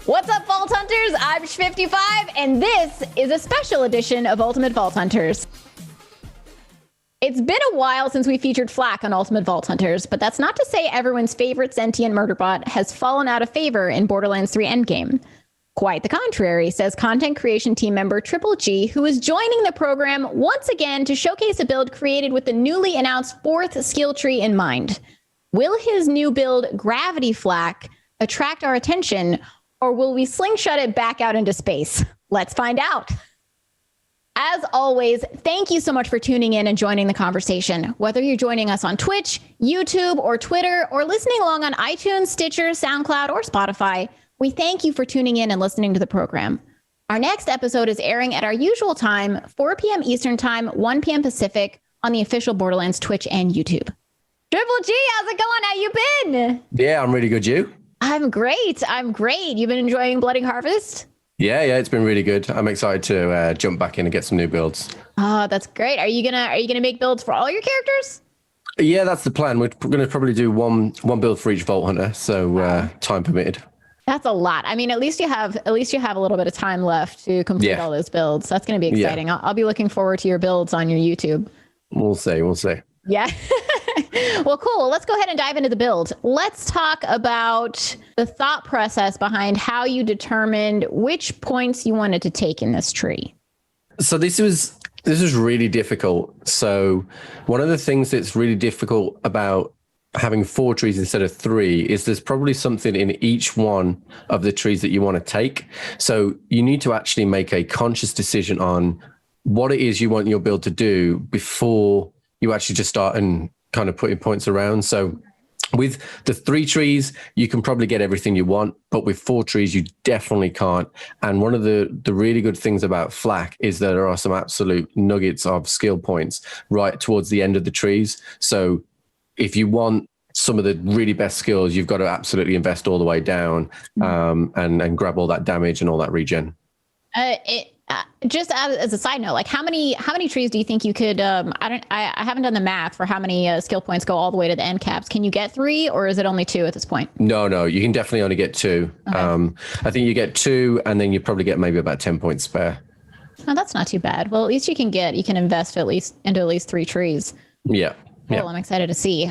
What's up, Vault Hunters? I'm Sh55, and this is a special edition of Ultimate Vault Hunters. It's been a while since we featured Flak on Ultimate Vault Hunters, but that's not to say everyone's favorite sentient murderbot has fallen out of favor in Borderlands 3 Endgame. Quite the contrary, says content creation team member Triple G, who is joining the program once again to showcase a build created with the newly announced 4th skill tree in mind. Will his new build, Gravity Flak, attract our attention, or will we slingshot it back out into space? Let's find out. As always, thank you so much for tuning in and joining the conversation. Whether you're joining us on Twitch, YouTube, or Twitter, or listening along on iTunes, Stitcher, SoundCloud, or Spotify, we thank you for tuning in and listening to the program. Our next episode is airing at our usual time, 4 p.m. Eastern Time, 1 p.m. Pacific, on the official Borderlands Twitch and YouTube. Triple G, how's it going? How you been? Yeah, I'm really good. You? I'm great. You've been enjoying Bloody Harvest? Yeah, it's been really good. I'm excited to jump back in and get some new builds. Oh, that's great. Are you gonna make builds for all your characters? Yeah, that's the plan. We're gonna probably do one build for each Vault Hunter, so time permitted. That's a lot. I mean, at least you have a little bit of time left to complete all those builds. That's gonna be exciting. Yeah. I'll be looking forward to your builds on your YouTube. We'll see. Yeah. Well, cool. Let's go ahead and dive into the build. Let's talk about the thought process behind how you determined which points you wanted to take in this tree. So this was really difficult. So one of the things that's really difficult about having 4 trees instead of 3 is there's probably something in each one of the trees that you want to take. So you need to actually make a conscious decision on what it is you want your build to do before you actually just start and kind of putting points around. So with the 3 trees, you can probably get everything you want, but with 4 trees, you definitely can't. And one of the really good things about Flak is that there are some absolute nuggets of skill points right towards the end of the trees. So if you want some of the really best skills, you've got to absolutely invest all the way down and grab all that damage and all that regen. Just as a side note, like how many trees do you think you could? I haven't done the math for how many skill points go all the way to the end caps. Can you get 3, or is it only 2 at this point? No, you can definitely only get 2. Okay. I think you get 2, and then you probably get maybe about 10 points spare. Oh, that's not too bad. Well, at least you can invest into at least 3 trees. Yeah. Cool, yeah. I'm excited to see.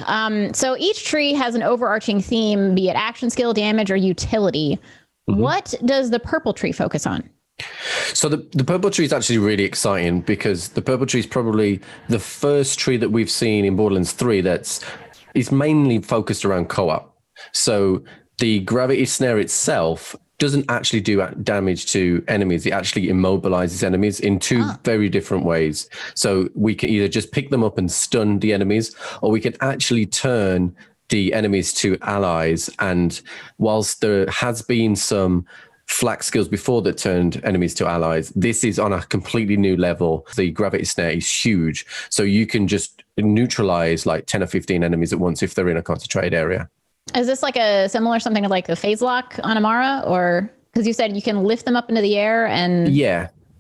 So each tree has an overarching theme, be it action, skill, damage, or utility. Mm-hmm. What does the purple tree focus on? So the purple tree is actually really exciting because the purple tree is probably the first tree that we've seen in Borderlands 3 is mainly focused around co-op. So the gravity snare itself doesn't actually do damage to enemies. It actually immobilizes enemies in 2 very different ways. So we can either just pick them up and stun the enemies, or we can actually turn the enemies to allies. And whilst there has been some Flak skills before that turned enemies to allies, this is on a completely new level. The gravity snare is huge, so you can just neutralize like 10 or 15 enemies at once if they're in a concentrated area. Is this like something like the phase lock on Amara, or because you said you can lift them up into the air and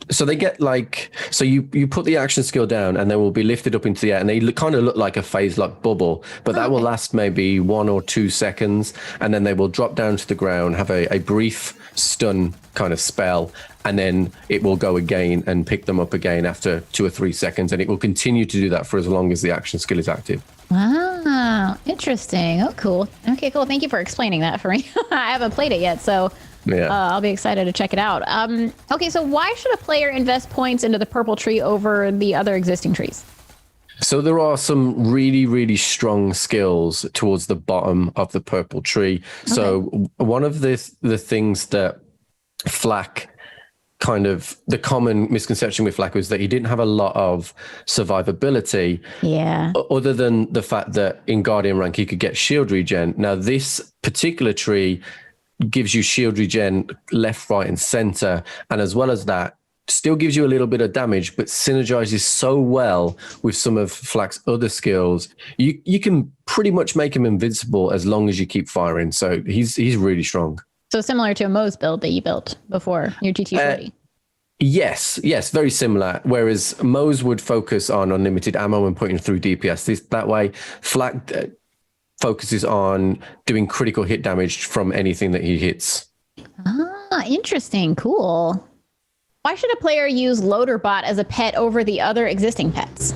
so they get you put the action skill down and they will be lifted up into the air, and they kind of look like a phase lock bubble, but that will last maybe 1 or 2 seconds, and then they will drop down to the ground, have a brief stun kind of spell, and then it will go again and pick them up again after 2 or 3 seconds, and it will continue to do that for as long as the action skill is active. Wow, interesting. Oh, cool. Okay, cool. Thank you for explaining that for me. I haven't played it yet, so I'll be excited to check it out. Okay, so why should a player invest points into the purple tree over the other existing trees? So there are some really, really strong skills towards the bottom of the purple tree. Okay. So one of the things that Flak, kind of the common misconception with Flak was that he didn't have a lot of survivability. Yeah. Other than the fact that in Guardian rank he could get shield regen. Now this particular tree gives you shield regen left, right, and center, and as well as that, still gives you a little bit of damage, but synergizes so well with some of Flak's other skills. You can pretty much make him invincible as long as you keep firing. So he's really strong. So similar to a Mo's build that you built before your GT40. Yes, very similar. Whereas Mo's would focus on unlimited ammo and putting through DPS. That way, Flak focuses on doing critical hit damage from anything that he hits. Interesting. Cool. Why should a player use Loaderbot as a pet over the other existing pets?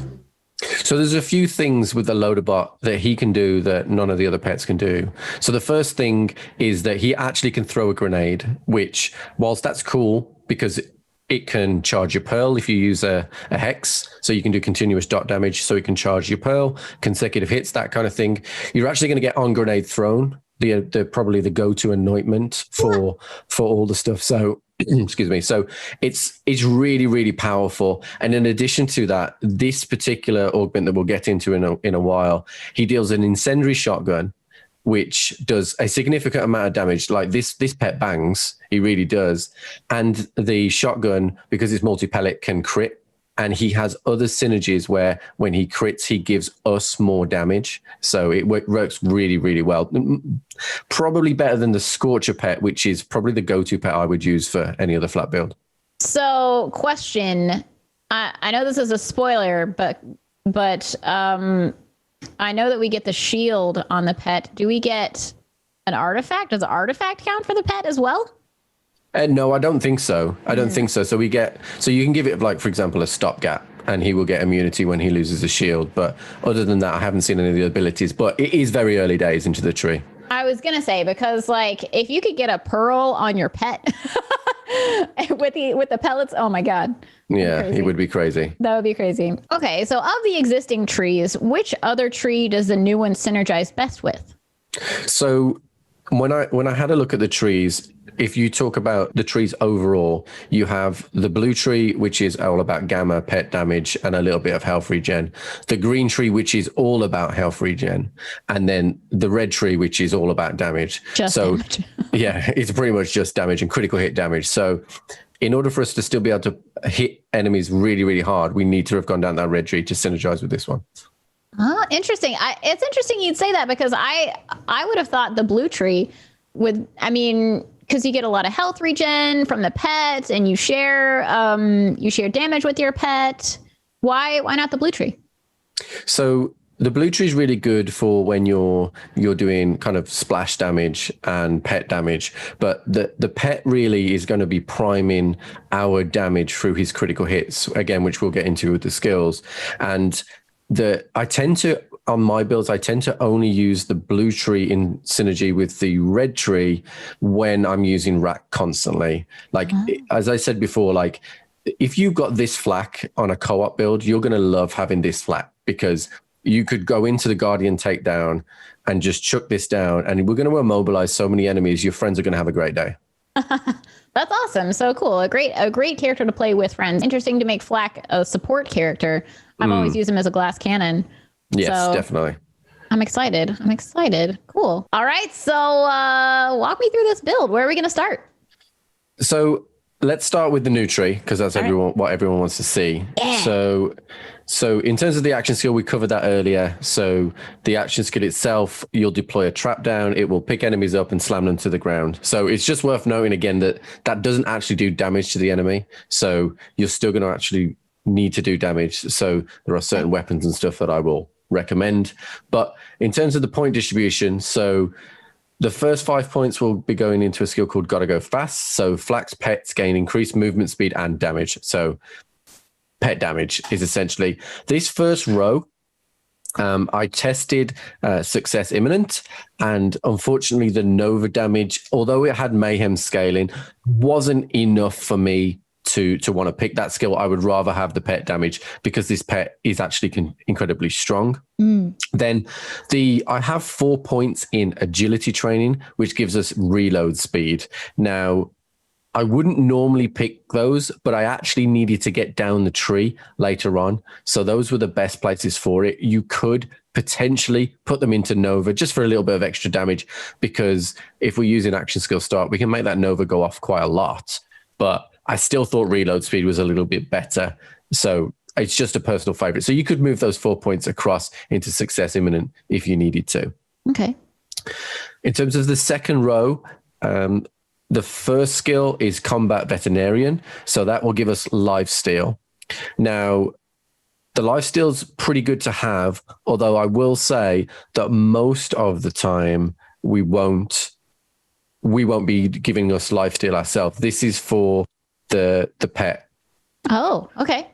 So there's a few things with the Loaderbot that he can do that none of the other pets can do. So the first thing is that he actually can throw a grenade, which, whilst that's cool because it can charge your Pearl if you use a Hex, so you can do continuous dot damage, so it can charge your Pearl, consecutive hits, that kind of thing. You're actually going to get on grenade thrown, the probably the go-to anointment for all the stuff. So excuse me. So it's really, really powerful. And in addition to that, this particular augment that we'll get into in a while, he deals an incendiary shotgun, which does a significant amount of damage. Like this pet bangs, he really does. And the shotgun, because it's multi-pellet, can crit. And he has other synergies where when he crits, he gives us more damage. So it works really, really well. Probably better than the Scorcher pet, which is probably the go-to pet I would use for any other flat build. So, question. I know this is a spoiler, but I know that we get the shield on the pet. Do we get an artifact? Does the artifact count for the pet as well? No, I don't think so. I don't think so. So you can give it, like, for example, a stopgap, and he will get immunity when he loses a shield. But other than that, I haven't seen any of the abilities. But it is very early days into the tree. I was gonna say, because like if you could get a pearl on your pet with the pellets, oh my god. Yeah, it would be crazy. That would be crazy. Okay, so of the existing trees, which other tree does the new one synergize best with? So when I had a look at the trees, if you talk about the trees overall, you have the blue tree, which is all about gamma, pet damage, and a little bit of health regen. The green tree, which is all about health regen. And then the red tree, which is all about damage. Damage. Yeah, it's pretty much just damage and critical hit damage. So in order for us to still be able to hit enemies really, really hard, we need to have gone down that red tree to synergize with this one. Oh, interesting. It's interesting you'd say that, because I would have thought the blue tree would, because you get a lot of health regen from the pet, and you share damage with your pet. Why not the blue tree? So the blue tree is really good for when you're doing kind of splash damage and pet damage, but the pet really is going to be priming our damage through his critical hits, again, which we'll get into with the skills. And on my builds, I tend to only use the blue tree in synergy with the red tree when I'm using rack constantly. Like, as I said before, like if you've got this flak on a co-op build, you're going to love having this flak, because you could go into the Guardian takedown and just chuck this down, and we're going to immobilize so many enemies. Your friends are going to have a great day. That's awesome. So cool. A great character to play with friends. Interesting to make Flak a support character. I've always used him as a glass cannon. Yes, so definitely. I'm excited. Cool. All right. So walk me through this build. Where are we going to start? So let's start with the new tree, because that's what everyone wants to see. Yeah. So in terms of the action skill, we covered that earlier. So the action skill itself, you'll deploy a trap down. It will pick enemies up and slam them to the ground. So it's just worth noting again that doesn't actually do damage to the enemy. So you're still going to actually need to do damage. So there are certain weapons and stuff that I will recommend. But in terms of the point distribution, so the first 5 points will be going into a skill called Gotta Go Fast. So Flak's pets gain increased movement speed and damage. So pet damage is essentially this first row. I tested Success Imminent, and unfortunately the Nova damage, although it had Mayhem scaling, wasn't enough for me to want to pick that skill. I would rather have the pet damage, because this pet is actually incredibly strong. Then I have 4 points in agility training, which gives us reload speed. Now, I wouldn't normally pick those, but I actually needed to get down the tree later on. So those were the best places for it. You could potentially put them into Nova just for a little bit of extra damage, because if we're using action skill start, we can make that Nova go off quite a lot. But I still thought reload speed was a little bit better. So it's just a personal favorite. So you could move those 4 points across into Success Imminent if you needed to. Okay. In terms of the second row, the first skill is Combat Veterinarian. So that will give us Lifesteal. Now, the Lifesteal's pretty good to have, although I will say that most of the time we won't we won't be giving us lifesteal ourselves. This is for the pet. Oh, okay.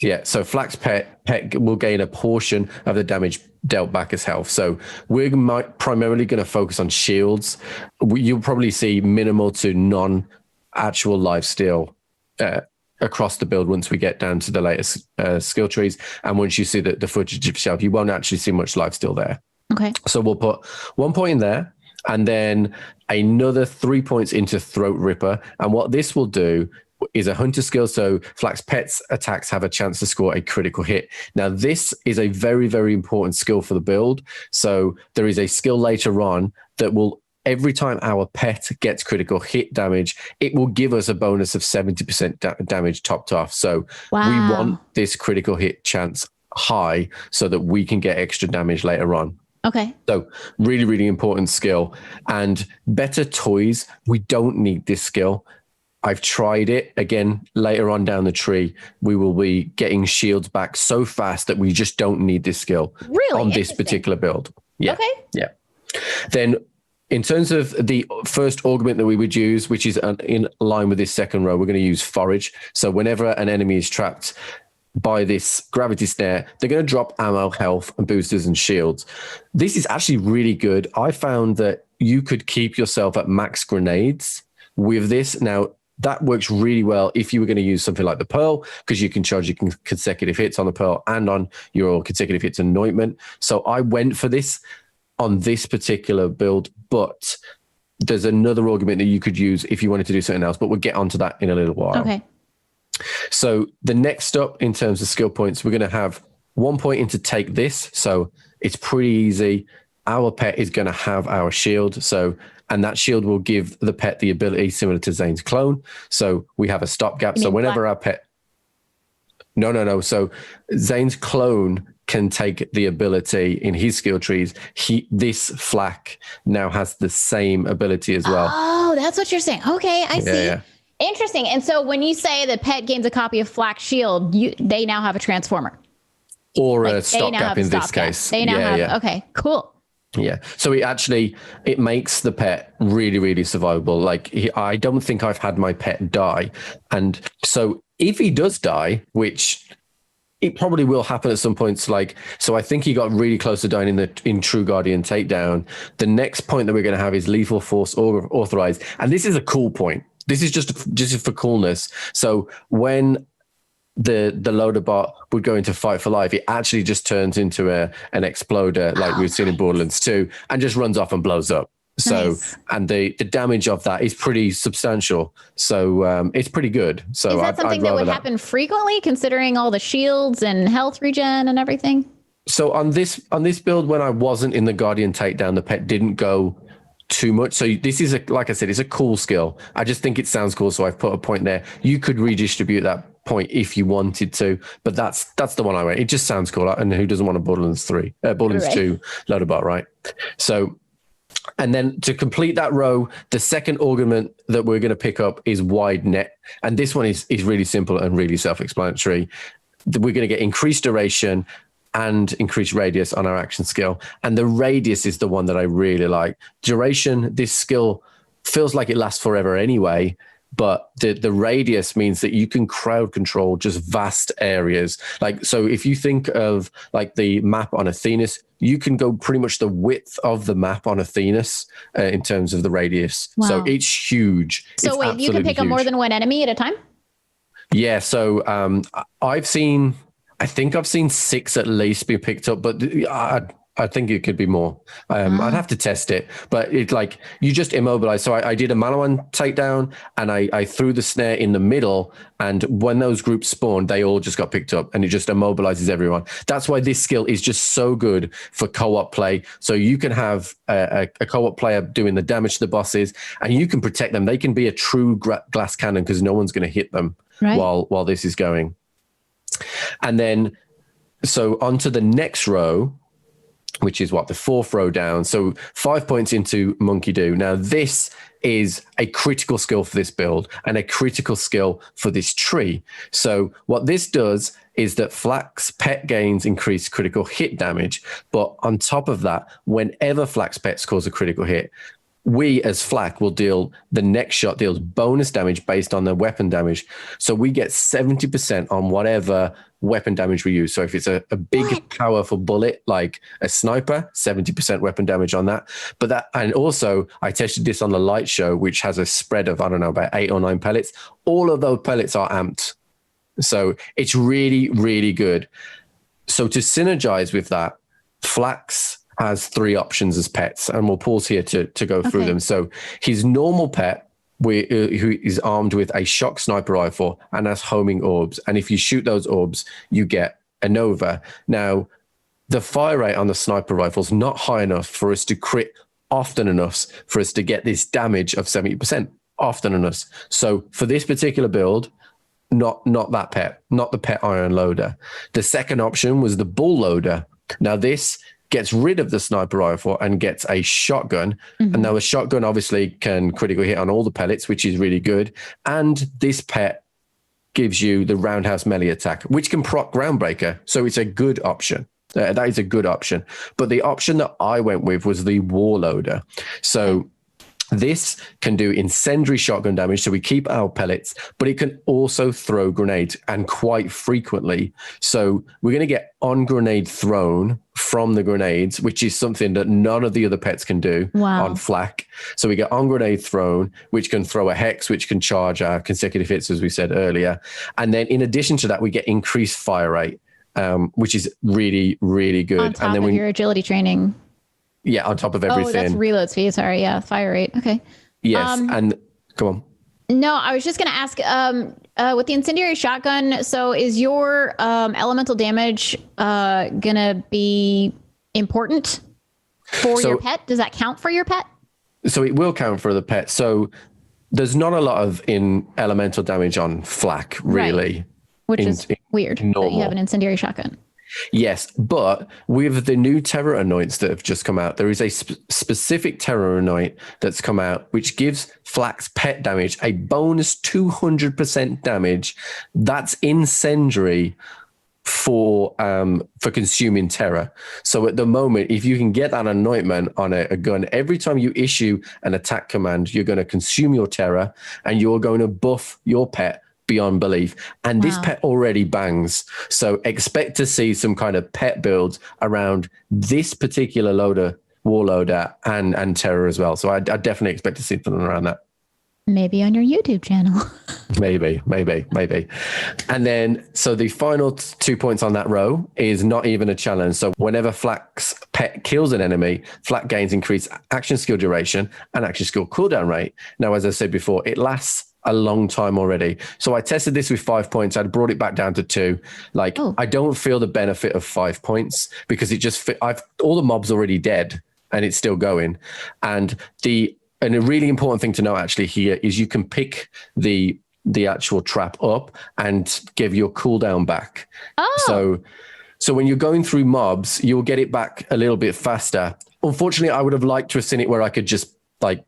Yeah, so Flax pet will gain a portion of the damage dealt back as health. So we're primarily going to focus on shields. You'll probably see minimal to non-actual lifesteal across the build once we get down to the latest skill trees. And once you see the footage of yourself, you won't actually see much lifesteal there. Okay. So we'll put 1 point in there and then another 3 points into Throat Ripper. And what this will do is a hunter skill. So Flax Pet's attacks have a chance to score a critical hit. Now, this is a very, very important skill for the build. So there is a skill later on that will, every time our pet gets critical hit damage, it will give us a bonus of 70% damage topped off. So we want this critical hit chance high so that we can get extra damage later on. Okay. So really, really important skill. And better toys, we don't need this skill. I've tried it again later on down the tree. We will be getting shields back so fast that we just don't need this skill on this particular build. Yeah. Okay. Yeah. Then in terms of the first augment that we would use, which is in line with this second row, we're going to use Forage. So whenever an enemy is trapped by this gravity snare, they're going to drop ammo, health, and boosters and shields. This is actually really good. I found that you could keep yourself at max grenades with this. Now, that works really well if you were going to use something like the Pearl, because you can charge your consecutive hits on the Pearl and on your consecutive hits anointment. So I went for this on this particular build, but there's another augment that you could use if you wanted to do something else, but we'll get onto that in a little while. Okay. So the next up in terms of skill points, we're going to have 1 point into Take This. So it's pretty easy. Our pet is going to have our shield. And that shield will give the pet the ability similar to Zane's clone. So we have a stopgap. So whenever our pet... No. So Zane's clone can take the ability in his skill trees. This Flak now has the same ability as well. Oh, that's what you're saying. Okay, I see. Yeah. Interesting. And so when you say the pet gains a copy of Flak Shield, they now have a transformer. Or a stopgap in this case. They now have... Okay, cool. Yeah. So it makes the pet really, really survivable. Like I don't think I've had my pet die. And so if he does die, which it probably will happen at some points, so I think he got really close to dying in True Guardian Takedown. The next point that we're going to have is Lethal Force Authorized. And this is a cool point. This is just for coolness. So when the loader bot would go into Fight for Life, it actually just turns into an exploder like we've seen in Borderlands 2 and just runs off and blows up. So, nice. And the damage of that is pretty substantial. So it's pretty good. So is that something that would happen frequently considering all the shields and health regen and everything? So on this build, when I wasn't in the Guardian Takedown, the pet didn't go too much. So this is like I said, it's a cool skill. I just think it sounds cool. So I've put a point there. You could redistribute that point if you wanted to, but that's the one I went. It just sounds cool. And who doesn't want a Borderlands 2 loader bot, right? So, and then to complete that row, the second augment that we're going to pick up is Wide Net. And this one is really simple and really self-explanatory. We're going to get increased duration and increased radius on our action skill. And the radius is the one that I really like. Duration, this skill feels like it lasts forever anyway, but the radius means that you can crowd control just vast areas. So if you think of the map on Athenas, you can go pretty much the width of the map on Athenas in terms of the radius. Wow. So it's huge. So wait, you can pick up more than one enemy at a time? Yeah. So I think I've seen 6 at least be picked up, but I think it could be more. I'd have to test it, but it's you just immobilize. So I did a Malawan takedown and I threw the snare in the middle, and when those groups spawned, they all just got picked up and it just immobilizes everyone. That's why this skill is just so good for co-op play. So you can have a co-op player doing the damage to the bosses and you can protect them. They can be a true glass cannon because no one's going to hit them while this is going. And then, so onto the next row, which is the fourth row down. So 5 points into Monkey Do. Now, this is a critical skill for this build and a critical skill for this tree. So what this does is that Flax Pet gains increased critical hit damage. But on top of that, whenever Flax Pet scores a critical hit, we as flak will deal, the next shot deals bonus damage based on the weapon damage. So we get 70% on whatever weapon damage we use. So if it's a big, powerful bullet, like a sniper, 70% weapon damage on that. But that, and also I tested this on the light show, which has a spread of, I don't know, about 8 or 9 pellets. All of those pellets are amped. So it's really, really good. So to synergize with that, Flax has 3 options as pets, and we'll pause here to go through them. So his normal pet, who is armed with a shock sniper rifle and has homing orbs. And if you shoot those orbs, you get a Nova. Now, the fire rate on the sniper rifle is not high enough for us to crit often enough for us to get this damage of 70% often enough. So for this particular build, not that pet, not the pet iron loader. The second option was the bull loader. Now this gets rid of the sniper rifle and gets a shotgun. And now a shotgun obviously can critical hit on all the pellets, which is really good. And this pet gives you the roundhouse melee attack, which can proc groundbreaker. So it's a good option. That is a good option. But the option that I went with was the warloader. So this can do incendiary shotgun damage, so we keep our pellets, but it can also throw grenades, and quite frequently. So we're going to get on grenade thrown from the grenades, which is something that none of the other pets can do on flak. So we get on grenade thrown, which can throw a hex, which can charge our consecutive hits, as we said earlier. And then in addition to that, we get increased fire rate, which is really, really good. On top and then of your agility training. Yeah, on top of everything. Oh, that's reload speed. Sorry. Yeah. Fire rate. Okay. Yes. And come on. No, I was just going to ask with the incendiary shotgun. So is your elemental damage going to be important for your pet? Does that count for your pet? So it will count for the pet. So there's not a lot of elemental damage on flak, really. Right. Which is weird that you have an incendiary shotgun. Yes, but with the new Terror Anoints that have just come out, there is a specific Terror Anoint that's come out, which gives Flak's pet damage a bonus 200% damage. That's incendiary for consuming terror. So at the moment, if you can get that anointment on a gun, every time you issue an attack command, you're going to consume your terror and you're going to buff your pet beyond belief. And this pet already bangs. So expect to see some kind of pet builds around this particular warloader and terror as well. So I definitely expect to see something around that. Maybe on your YouTube channel. Maybe. And then, so the final 2 points on that row is not even a challenge. So whenever Flak's pet kills an enemy, Flak gains increased action skill duration and action skill cooldown rate. Now, as I said before, it lasts a long time already. So I tested this with 5 points. I'd brought it back down to 2. I don't feel the benefit of 5 points because it just all the mobs already dead and it's still going. And a really important thing to know actually here is you can pick the actual trap up and give your cooldown back. So when you're going through mobs, you'll get it back a little bit faster. Unfortunately, I would have liked to have seen it where I could just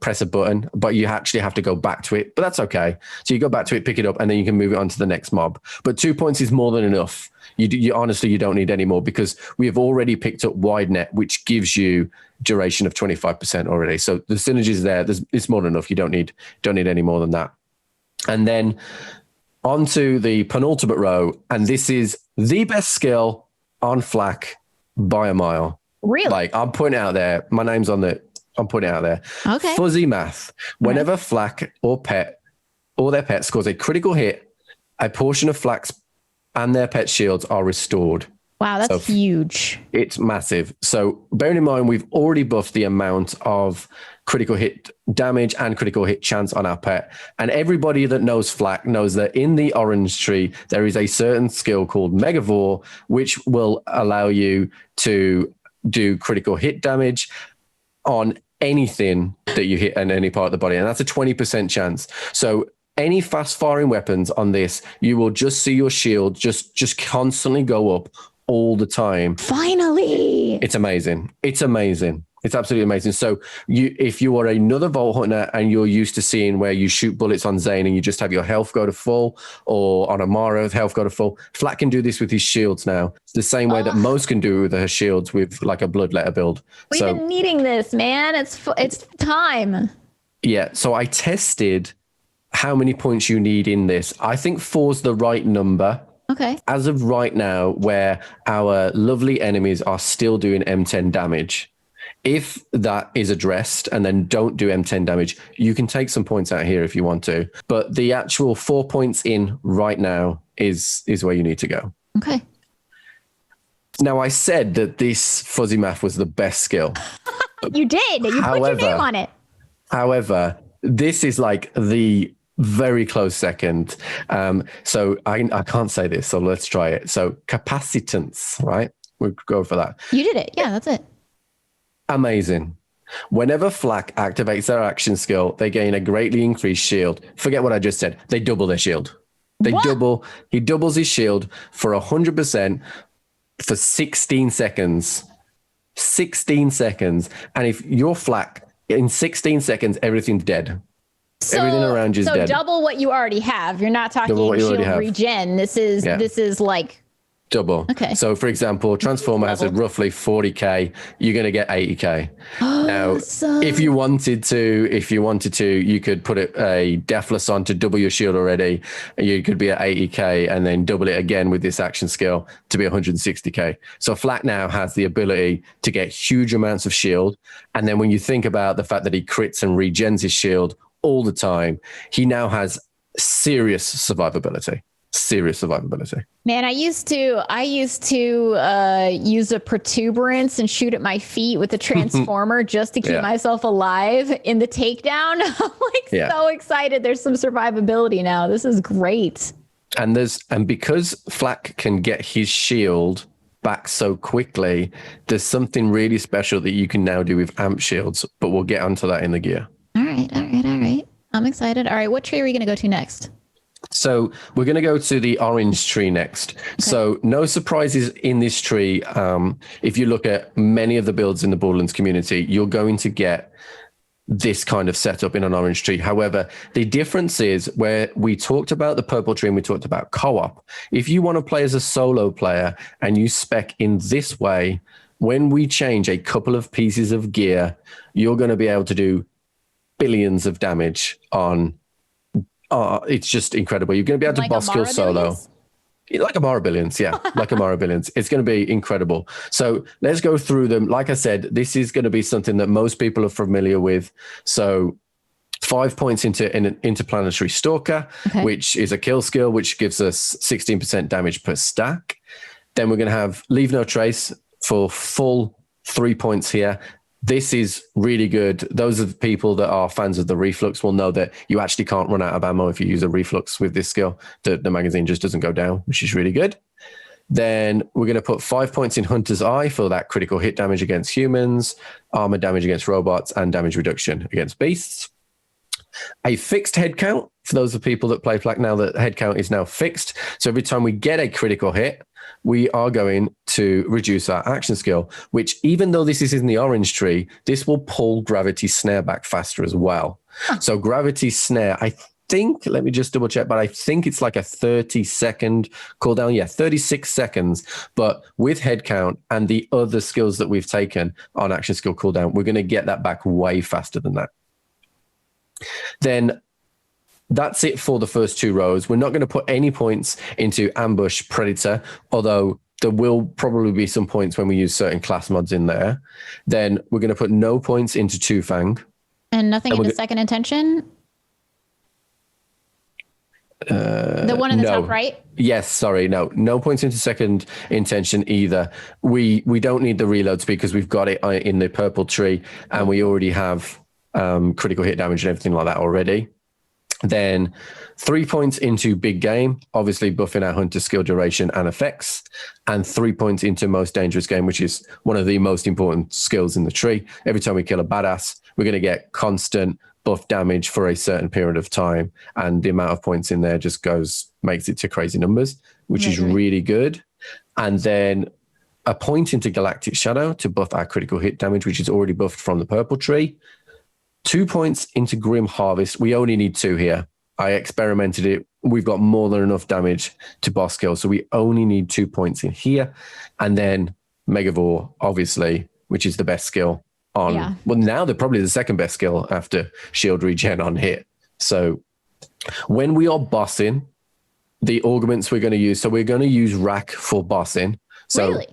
press a button, but you actually have to go back to it, but that's okay. So you go back to it, pick it up, and then you can move it on to the next mob. But 2 points is more than enough. You honestly, you don't need any more because we have already picked up wide net, which gives you duration of 25% already. So the synergy is there. It's more than enough. You don't need any more than that. And then onto the penultimate row, and this is the best skill on Flak by a mile. Really? I'm putting it out there. My name's on the. I'm putting it out there. Okay. Fuzzy math. Whenever Flak or their pet scores a critical hit, a portion of Flak's and their pet shields are restored. Wow, that's huge. It's massive. So bearing in mind, we've already buffed the amount of critical hit damage and critical hit chance on our pet. And everybody that knows Flak knows that in the orange tree, there is a certain skill called Megavore, which will allow you to do critical hit damage on anything that you hit in any part of the body. And that's a 20% chance. So any fast firing weapons on this, you will just see your shield just constantly go up all the time. Finally. It's amazing. It's absolutely amazing. So if you are another Vault Hunter and you're used to seeing where you shoot bullets on Zane and you just have your health go to full, or on Amara, health go to full, Flat can do this with his shields now. It's the same way that most can do with her shields with like a Bloodletter build. We've been needing this, man. It's time. Yeah. So I tested how many points you need in this. I think 4's the right number. Okay. As of right now, where our lovely enemies are still doing M10 damage, if that is addressed and then don't do M10 damage, you can take some points out here if you want to. But the actual 4 points in right now is where you need to go. Okay. Now, I said that this fuzzy math was the best skill. You did. You put your name on it. However, this is like the very close second. So I can't say this, so let's try it. So capacitance, right? We'll go for that. You did it. Yeah, that's it. Amazing. Whenever Flak activates their action skill, they gain a greatly increased shield. Forget what I just said. They double their shield. He doubles his shield for 100% for 16 seconds. 16 seconds. And if you're Flak, in 16 seconds, everything's dead. Everything around you is dead. So double what you already have. You're not talking shield regen. This is like double. Okay. So for example, Transformer has a roughly 40k. You're going to get 80k. Now, if you wanted to, you could put a Deathless on to double your shield already. You could be at 80k and then double it again with this action skill to be 160k. So Flat now has the ability to get huge amounts of shield. And then when you think about the fact that he crits and regens his shield all the time, he now has serious survivability. Man, I used to use a protuberance and shoot at my feet with a transformer just to keep myself alive in the takedown. I'm like so excited. There's some survivability now. This is great. And because Flak can get his shield back so quickly, there's something really special that you can now do with amp shields, but we'll get onto that in the gear. All right. I'm excited. All right, what tree are we going to go to next? So we're going to go to the orange tree next. Okay. So no surprises in this tree. If you look at many of the builds in the Borderlands community, you're going to get this kind of setup in an orange tree. However, the difference is where we talked about the purple tree and we talked about co-op. If you want to play as a solo player and you spec in this way, when we change a couple of pieces of gear, you're going to be able to do billions of damage on. It's just incredible. You're going to be able to boss kill solo. Like Amara Billions, yeah. Like Amara Billions. It's going to be incredible. So let's go through them. Like I said, this is going to be something that most people are familiar with. So 5 points into an Interplanetary Stalker, which is a kill skill, which gives us 16% damage per stack. Then we're going to have Leave No Trace for full 3 points here. This is really good. Those of the people that are fans of the Reflux will know that you actually can't run out of ammo if you use a Reflux with this skill. The magazine just doesn't go down, which is really good. Then we're going to put 5 points in Hunter's Eye for that critical hit damage against humans, armor damage against robots, and damage reduction against beasts. A fixed head count for those of people that play Flak now. That head count is now fixed. So every time we get a critical hit, we are going to reduce our action skill, which even though this is in the orange tree, this will pull Gravity Snare back faster as well. So Gravity Snare, I think, let me just double check, but I think it's like a 30-second cooldown. Yeah, 36 seconds. But with head count and the other skills that we've taken on action skill cooldown, we're going to get that back way faster than that. Then that's it for the first two rows. We're not going to put any points into Ambush Predator, although there will probably be some points when we use certain class mods in there. Then we're going to put no points into Two Fang. And nothing into Second Intention? The one in the top right? Yes, sorry, no points into Second Intention either. We don't need the reloads because we've got it in the purple tree and we already have critical hit damage and everything like that already. Then 3 points into Big Game, obviously buffing our Hunter skill duration and effects, and 3 points into Most Dangerous Game, which is one of the most important skills in the tree. Every time we kill a badass, we're going to get constant buff damage for a certain period of time, and the amount of points in there just makes it to crazy numbers, which is really good. And then a point into Galactic Shadow to buff our critical hit damage, which is already buffed from the purple tree. 2 points into Grim Harvest. We only need 2 here. I experimented it. We've got more than enough damage to boss kill. So we only need 2 points in here. And then Megavore, obviously, which is the best skill on. Yeah. Well, now they're probably the second best skill after shield regen on hit. So when we are bossing, the augments we're going to use. So we're going to use Rack for bossing. So really?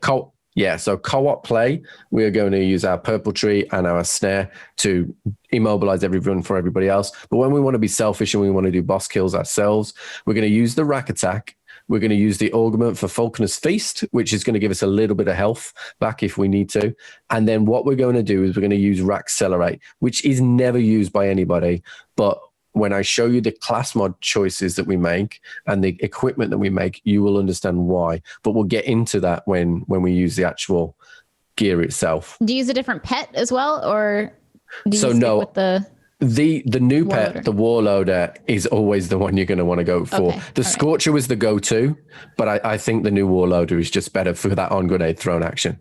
So co-op play, we are going to use our purple tree and our snare to immobilize everyone for everybody else. But when we want to be selfish and we want to do boss kills ourselves, we're going to use the Rack attack. We're going to use the augment for Falconer's Feast, which is going to give us a little bit of health back if we need to. And then what we're going to do is we're going to use Rack Accelerate, which is never used by anybody. But when I show you the class mod choices that we make and the equipment that we make, you will understand why. But we'll get into that when we use the actual gear itself. Do you use a different pet as well, or do you stick with the new pet, the Warloader, is always the one you're going to want to go for. Okay. The Scorcher was the go-to, but I think the new Warloader is just better for that on grenade thrown action.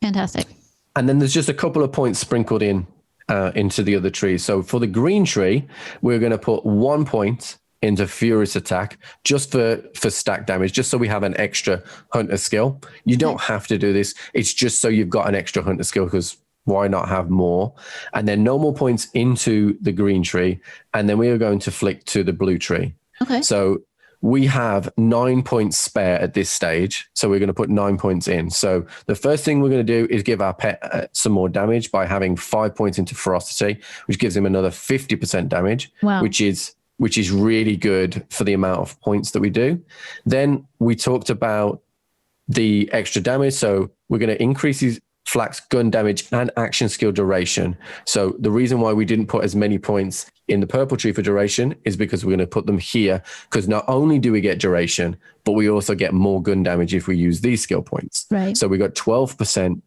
Fantastic. And then there's just a couple of points sprinkled in into the other trees. So for the green tree, we're going to put 1 point into Furious Attack just for stack damage, just so we have an extra hunter skill. You don't have to do this. It's just so you've got an extra hunter skill, because why not have more? And then no more points into the green tree. And then we are going to flick to the blue tree. Okay. So we have 9 points spare at this stage. So we're going to put 9 points in. So the first thing we're going to do is give our pet some more damage by having 5 points into Ferocity, which gives him another 50% damage, which is really good for the amount of points that we do. Then we talked about the extra damage. So we're going to increase his Flak's gun damage and action skill duration. So the reason why we didn't put as many points in the purple tree for duration is because we're going to put them here, because not only do we get duration, but we also get more gun damage if we use these skill points. Right. So we got 12%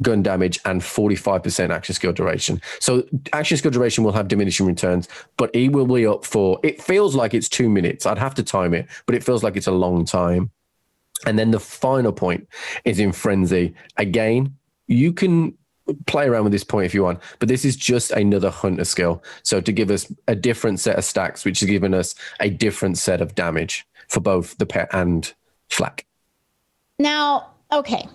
gun damage and 45% action skill duration. So action skill duration will have diminishing returns, but he will be up for, it feels like it's 2 minutes. I'd have to time it, but it feels like it's a long time. And then the final point is in Frenzy. Again, you can play around with this point if you want, but this is just another hunter skill. So to give us a different set of stacks, which has given us a different set of damage for both the pet and Flak. Now, okay,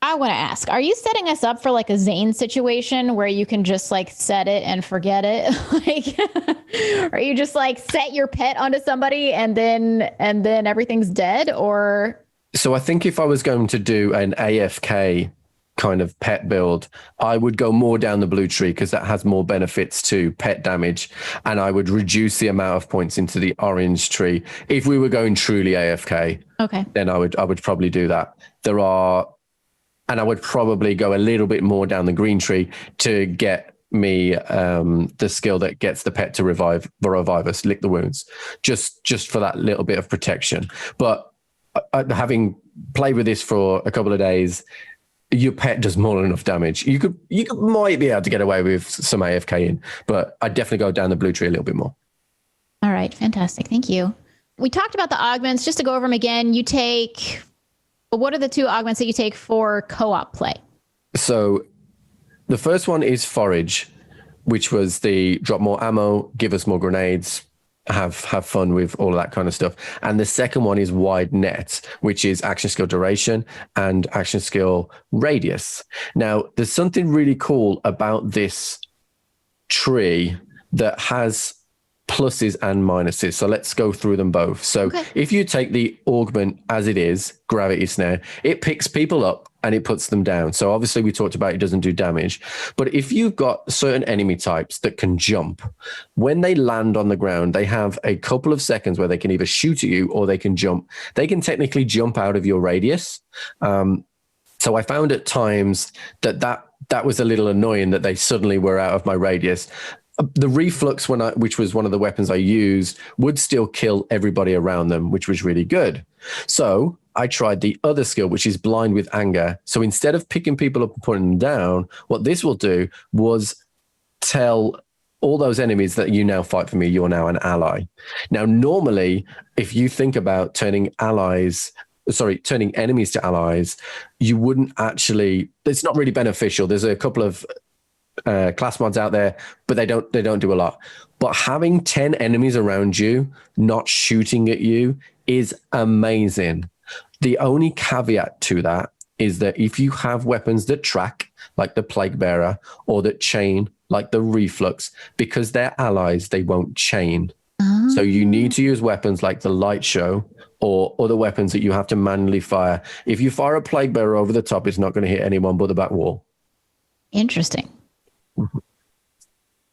I want to ask, are you setting us up for like a Zane situation where you can just like set it and forget it? Like, are you just like set your pet onto somebody and then everything's dead? Or? So I think if I was going to do an AFK kind of pet build, I would go more down the blue tree, because that has more benefits to pet damage, and I would reduce the amount of points into the orange tree. If we were going truly AFK, then I would probably do that. And I would probably go a little bit more down the green tree to get me the skill that gets the pet to revive us, lick the wounds, just for that little bit of protection. But having played with this for a couple of days, your pet does more than enough damage. You might be able to get away with some AFK in, but I'd definitely go down the blue tree a little bit more. All right, fantastic. Thank you. We talked about the augments. Just to go over them again, what are the 2 augments that you take for co-op play? So the first one is Forage, which was the drop more ammo, give us more grenades, have fun with all of that kind of stuff. And the second one is Wide Net, which is action skill duration and action skill radius. Now, there's something really cool about this tree that has pluses and minuses. So let's go through them both. So if you take the augment as it is, Gravity Snare, it picks people up and it puts them down. So obviously we talked about it doesn't do damage. But if you've got certain enemy types that can jump, when they land on the ground, they have a couple of seconds where they can either shoot at you or they can jump. They can technically jump out of your radius. So I found at times that was a little annoying that they suddenly were out of my radius. The reflux, which was one of the weapons I used, would still kill everybody around them, which was really good. So I tried the other skill, which is Blind with Anger. So instead of picking people up and putting them down, what this will do was tell all those enemies that you now fight for me, you're now an ally. Now, normally, if you think about turning allies sorry, turning enemies to allies, you wouldn't actually, it's not really beneficial. There's a couple of class mods out there, but they don't do a lot. But having 10 enemies around you not shooting at you is amazing. The only caveat to that is that if you have weapons that track, like the Plague Bearer, or that chain, like the Reflux, because they're allies, they won't chain. So you need to use weapons like the Light Show or other weapons that you have to manually fire. If you fire a Plague Bearer over the top, it's not going to hit anyone but the back wall. Interesting. You've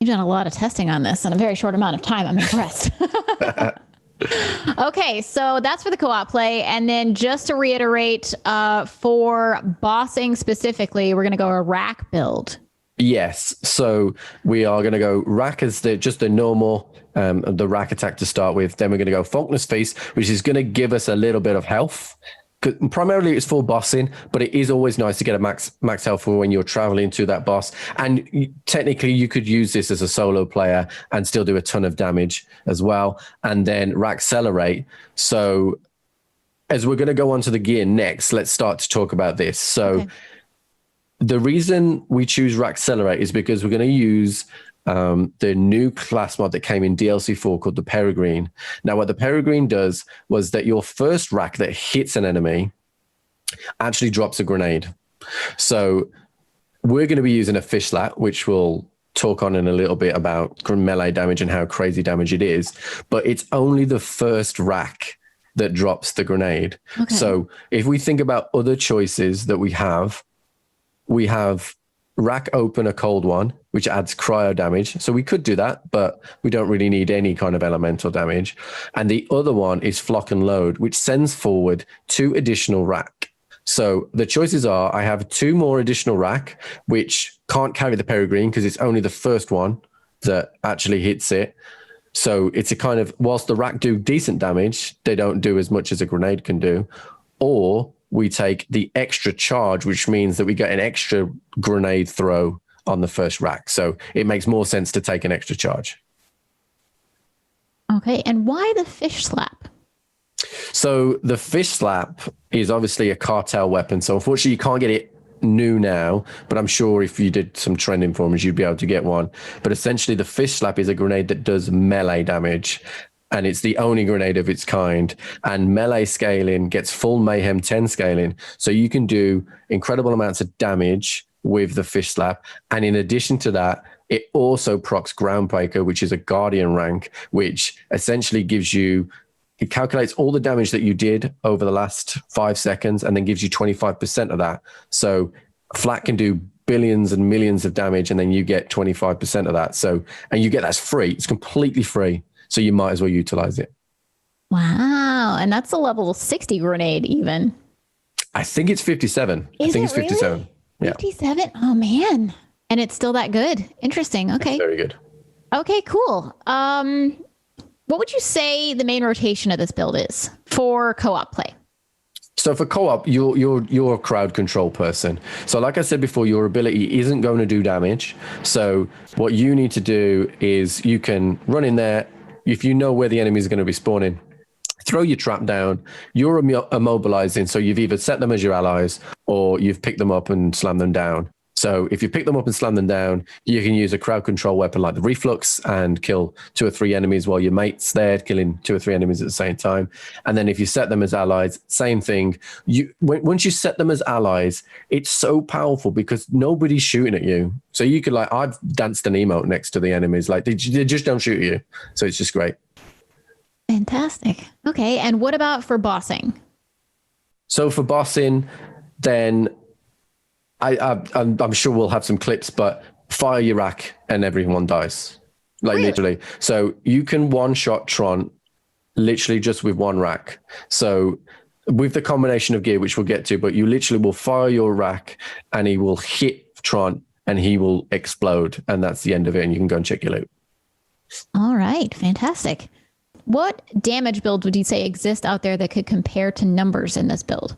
done a lot of testing on this in a very short amount of time. I'm impressed. Okay, so that's for the co-op play. And then just to reiterate, for bossing specifically, we're going to go a rack build. Yes. So we are going to go rack as just the normal, the rack attack to start with. Then we're going to go Faulkner's Feast, which is going to give us a little bit of health. Primarily it's for bossing, but it is always nice to get a max health for when you're traveling to that boss. And technically you could use this as a solo player and still do a ton of damage as well. And then Rackcelerate. So as we're going to go on to the gear next, let's start to talk about this. So the reason we choose Rackcelerate is because we're going to use the new class mod that came in DLC 4 called the Peregrine. Now, what the Peregrine does was that your first rack that hits an enemy actually drops a grenade. So we're going to be using a fish slap, which we'll talk on in a little bit about melee damage and how crazy damage it is. But it's only the first rack that drops the grenade. Okay. So if we think about other choices that we have rack open a cold one, which adds cryo damage. So we could do that, but we don't really need any kind of elemental damage. And the other one is flock and load, which sends forward 2 additional rack. So the choices are, I have 2 more additional rack, which can't carry the Peregrine because it's only the first one that actually hits it. So it's a kind of, whilst the rack do decent damage, they don't do as much as a grenade can do. Or we take the extra charge, which means that we get an extra grenade throw on the first rack. So it makes more sense to take an extra charge. Okay. And why the fish slap? So the fish slap is obviously a cartel weapon. So unfortunately you can't get it new now, but I'm sure if you did some trending forums, you'd be able to get one. But essentially the fish slap is a grenade that does melee damage. And it's the only grenade of its kind. And melee scaling gets full Mayhem 10 scaling. So you can do incredible amounts of damage with the fish slap. And in addition to that, it also procs Groundbreaker, which is a Guardian rank, which essentially gives you, it calculates all the damage that you did over the last 5 seconds and then gives you 25% of that. So Flat can do billions and millions of damage and then you get 25% of that. So, and you get that's free. It's completely free. So you might as well utilize it. Wow. And that's a level 60 grenade even. I think it's 57. I think it's 57. Really? 57? Oh, man. And it's still that good. Interesting. Okay. It's very good. Okay, cool. What would you say the main rotation of this build is for co-op play? So for co-op, you're a crowd control person. So like I said before, your ability isn't going to do damage. So what you need to do is you can run in there. If you know where the enemy is going to be spawning, throw your trap down. You're immobilizing. So you've either set them as your allies or you've picked them up and slammed them down. So if you pick them up and slam them down, you can use a crowd control weapon like the Reflux and kill 2 or 3 enemies while your mate's there, killing 2 or 3 enemies at the same time. And then if you set them as allies, same thing. Once you set them as allies, it's so powerful because nobody's shooting at you. So you could I've danced an emote next to the enemies. Like they just don't shoot at you. So it's just great. Fantastic. Okay. And what about for bossing? So for bossing, then I'm sure we'll have some clips, but fire your rack and everyone dies. Really? Literally. So you can one-shot Tron literally just with 1 rack. So with the combination of gear, which we'll get to, but you literally will fire your rack and he will hit Tron and he will explode. And that's the end of it. And you can go and check your loot. All right. Fantastic. What damage builds would you say exist out there that could compare to numbers in this build?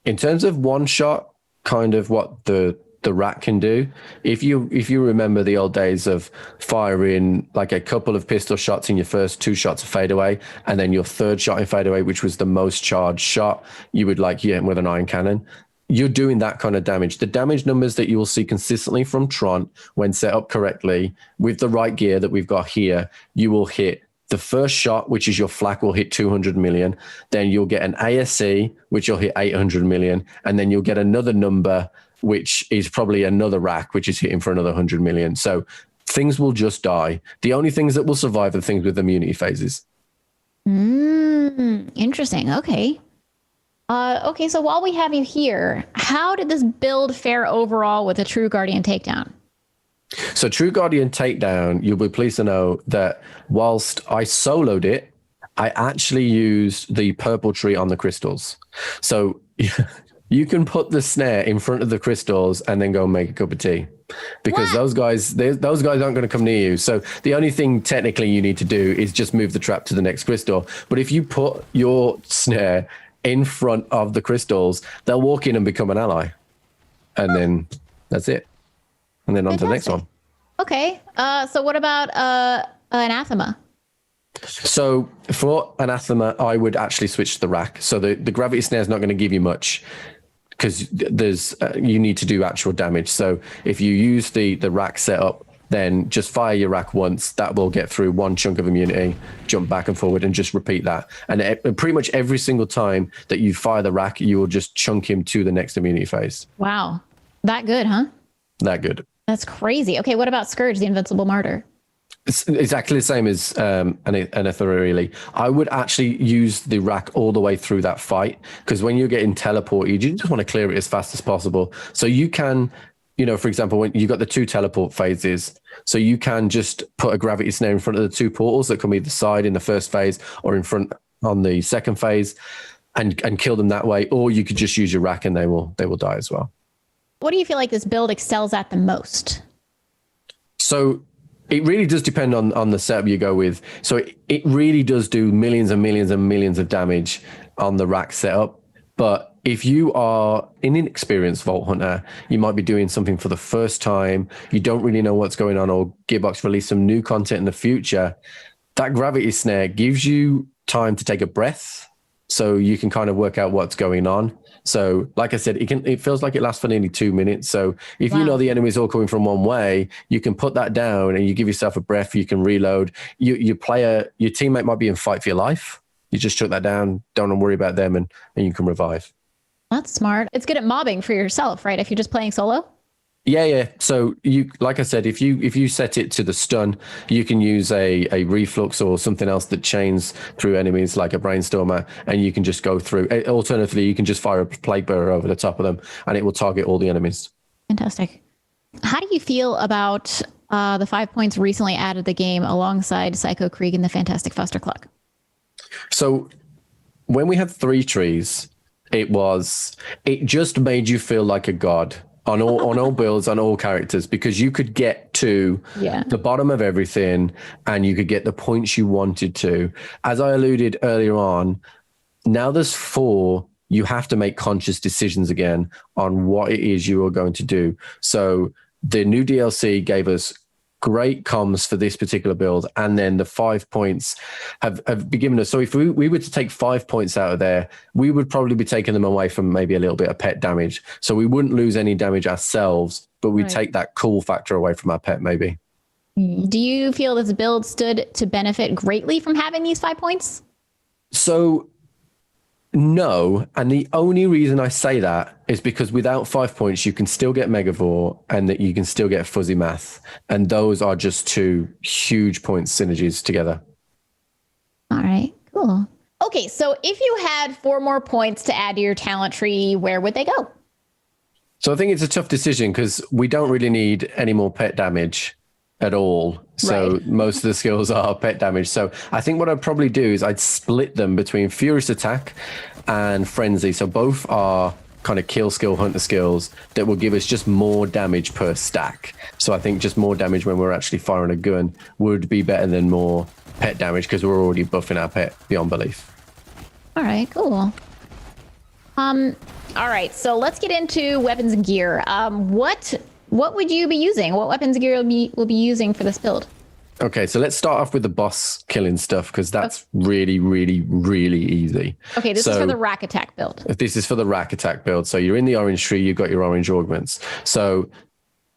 In terms of one shot, kind of what the the rack can do. If you remember the old days of firing like a couple of pistol shots in your first 2 shots of fadeaway, and then your third shot in fadeaway, which was the most charged shot, you would like hit him with an iron cannon. You're doing that kind of damage. The damage numbers that you will see consistently from Tron when set up correctly with the right gear that we've got here, you will hit the first shot, which is your flak, will hit 200 million. Then you'll get an ASC, which will hit 800 million. And then you'll get another number, which is probably another rack, which is hitting for another 100 million. So things will just die. The only things that will survive are things with immunity phases. Interesting. Okay. Okay, so while we have you here, how did this build fare overall with a True Guardian takedown? So True Guardian takedown, you'll be pleased to know that whilst I soloed it, I actually used the purple tree on the crystals. So you can put the snare in front of the crystals and then go and make a cup of tea, because those guys aren't going to come near you. So the only thing technically you need to do is just move the trap to the next crystal. But if you put your snare in front of the crystals, they'll walk in and become an ally. And then that's it. And then on to the next one. Okay. So what about Anathema? So for Anathema, I would actually switch to the rack. So the gravity snare is not going to give you much, because there's you need to do actual damage. So if you use the rack setup, then just fire your rack once. That will get through one chunk of immunity, jump back and forward, and just repeat that. And pretty much every single time that you fire the rack, you will just chunk him to the next immunity phase. Wow. That good, huh? That good. That's crazy. Okay, what about Scourge, the Invincible Martyr? It's exactly the same as Anathema, really. I would actually use the rack all the way through that fight, because when you're getting teleported, you just want to clear it as fast as possible. So you can, for example, when you got the 2 teleport phases, so you can just put a gravity snare in front of the 2 portals that come either side in the first phase or in front on the second phase, and kill them that way. Or you could just use your rack and they will die as well. What do you feel like this build excels at the most? So it really does depend on the setup you go with. So it really does do millions and millions and millions of damage on the rack setup. But if you are an inexperienced Vault Hunter, you might be doing something for the first time, you don't really know what's going on, or Gearbox release some new content in the future, that gravity snare gives you time to take a breath, so you can kind of work out what's going on. So like I said, it feels like it lasts for nearly 2 minutes. So if you know the enemy's all coming from one way, you can put that down and you give yourself a breath, you can reload. Your teammate might be in fight for your life. You just shut that down, don't worry about them, and you can revive. That's smart. It's good at mobbing for yourself, right? If you're just playing solo? Yeah. So like I said, if you set it to the stun, you can use a reflux or something else that chains through enemies, like a brainstormer, and you can just go through. Alternatively, you can just fire a plague bearer over the top of them, and it will target all the enemies. Fantastic. How do you feel about the 5 points recently added to the game alongside Psycho Krieg and the Fantastic Foster Clock? So when we had 3 trees, it just made you feel like a god. On all builds, on all characters, because you could get to the bottom of everything and you could get the points you wanted to. As I alluded earlier on, now there's 4, you have to make conscious decisions again on what it is you are going to do. So the new DLC gave us great comms for this particular build, and then the 5 points have been given us. So if we were to take 5 points out of there, we would probably be taking them away from maybe a little bit of pet damage. So we wouldn't lose any damage ourselves, but we'd take that cool factor away from our pet maybe. Do you feel this build stood to benefit greatly from having these 5 points? So no, and the only reason I say that is because without 5 points, you can still get Megavore and that you can still get Fuzzy Math. And those are just 2 huge point synergies together. All right, cool. Okay, so if you had 4 more points to add to your talent tree, where would they go? So I think it's a tough decision because we don't really need any more pet damage at all. So most of the skills are pet damage. So I think what I'd probably do is I'd split them between Furious Attack and Frenzy. So both are kind of kill skill, hunter skills that will give us just more damage per stack. So I think just more damage when we're actually firing a gun would be better than more pet damage, because we're already buffing our pet beyond belief. All right, cool. All right, so let's get into weapons and gear. What would you be using? What weapons and gear will be using for this build? Okay, so let's start off with the boss killing stuff because that's really, really, really easy. Okay, this is for the rack attack build. This is for the rack attack build. So you're in the orange tree, you've got your orange augments. So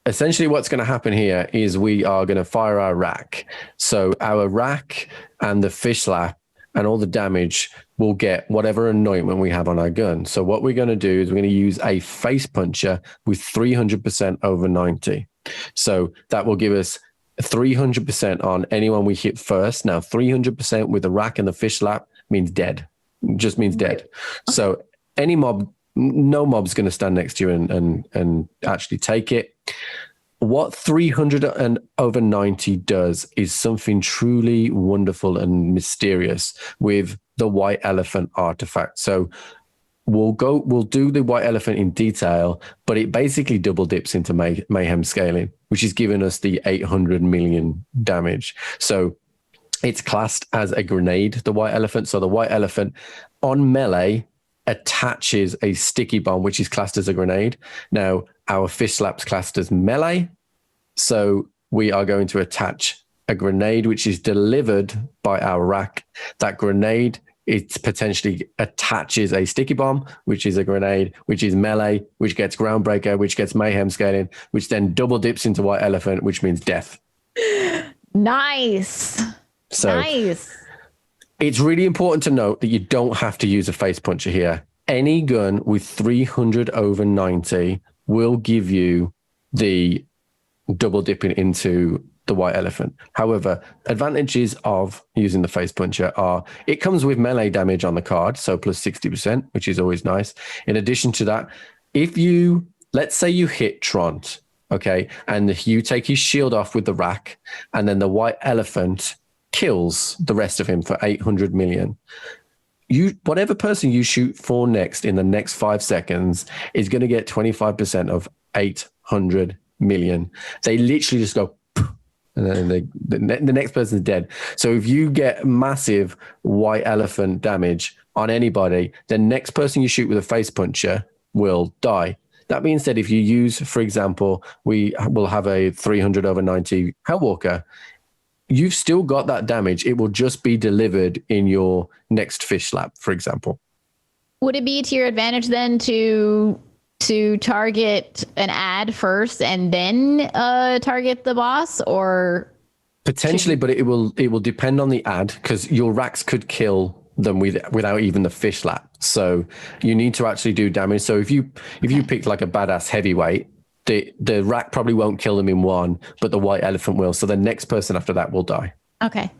essentially what's going to happen here is we are going to fire our rack. So our rack and the fish slap and all the damage will get whatever anointment we have on our gun. So what we're going to do is we're going to use a face puncher with 300% over 90. So that will give us 300% on anyone we hit first. Now 300% with the rack and the fish slap means dead. Just means dead. Okay. So any mob, no mob's going to stand next to you and actually take it. What 300 and over 90 does is something truly wonderful and mysterious with the white elephant artifact. So we'll do the white elephant in detail, but it basically double dips into mayhem scaling, which is giving us the 800 million damage. So it's classed as a grenade, the white elephant. So the white elephant on melee attaches a sticky bomb, which is classed as a grenade. Now, our fish slap's classed as melee. So we are going to attach a grenade, which is delivered by our rack. That grenade, it potentially attaches a sticky bomb, which is a grenade, which is melee, which gets groundbreaker, which gets mayhem scaling, which then double dips into white elephant, which means death. Nice. So nice. It's really important to note that you don't have to use a face puncher here. Any gun with 300 over 90 will give you the double dipping into the white elephant. However, advantages of using the face puncher are it comes with melee damage on the card, so plus 60%, which is always nice. In addition to that, if you, let's say you hit Tront, okay, and you take his shield off with the rack, and then the white elephant kills the rest of him for 800 million. Whatever person you shoot for next in the next 5 seconds is going to get 25% of 800 million. They literally just go, and then the next person's dead. So if you get massive white elephant damage on anybody, the next person you shoot with a face puncher will die. That being said, if you use, for example, we will have a 300 over 90 Hellwalker, you've still got that damage. It will just be delivered in your next fish slap, for example. Would it be to your advantage then to target an ad first and then target the boss, or potentially? But it will depend on the ad, because your racks could kill them without even the fish slap. So you need to actually do damage. So if you picked like a badass heavyweight, the rack probably won't kill them in one, but the white elephant will. So the next person after that will die. Okay.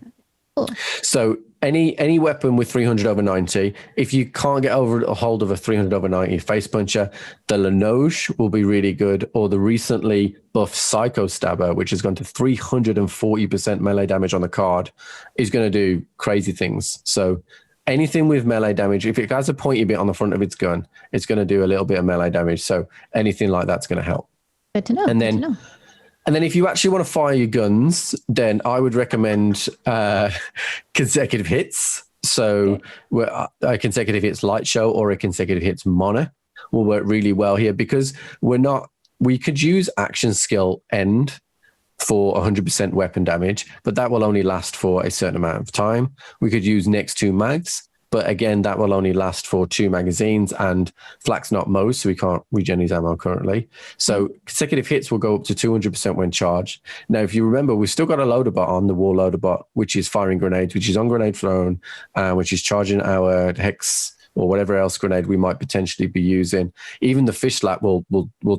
Cool. So any weapon with 300 over 90, if you can't get over a hold of a 300 over 90 face puncher, the Lenoge will be really good, or the recently buffed Psycho Stabber, which has gone to 340% melee damage on the card, is going to do crazy things. So anything with melee damage, if it has a pointy bit on the front of its gun, it's going to do a little bit of melee damage. So anything like that's going to help. Good to know. And then if you actually want to fire your guns, then I would recommend consecutive hits. So a consecutive hits light show or a consecutive hits mono will work really well here, because we could use action skill end for 100% weapon damage, but that will only last for a certain amount of time. We could use next 2 mags, but again, that will only last for 2 magazines, and flak's not most, so we can't regen his ammo currently. So consecutive hits will go up to 200% when charged. Now, if you remember, we've still got a loader bot on, the war loader bot, which is firing grenades, which is on grenade thrown, which is charging our hex or whatever else grenade we might potentially be using. Even the fish slap will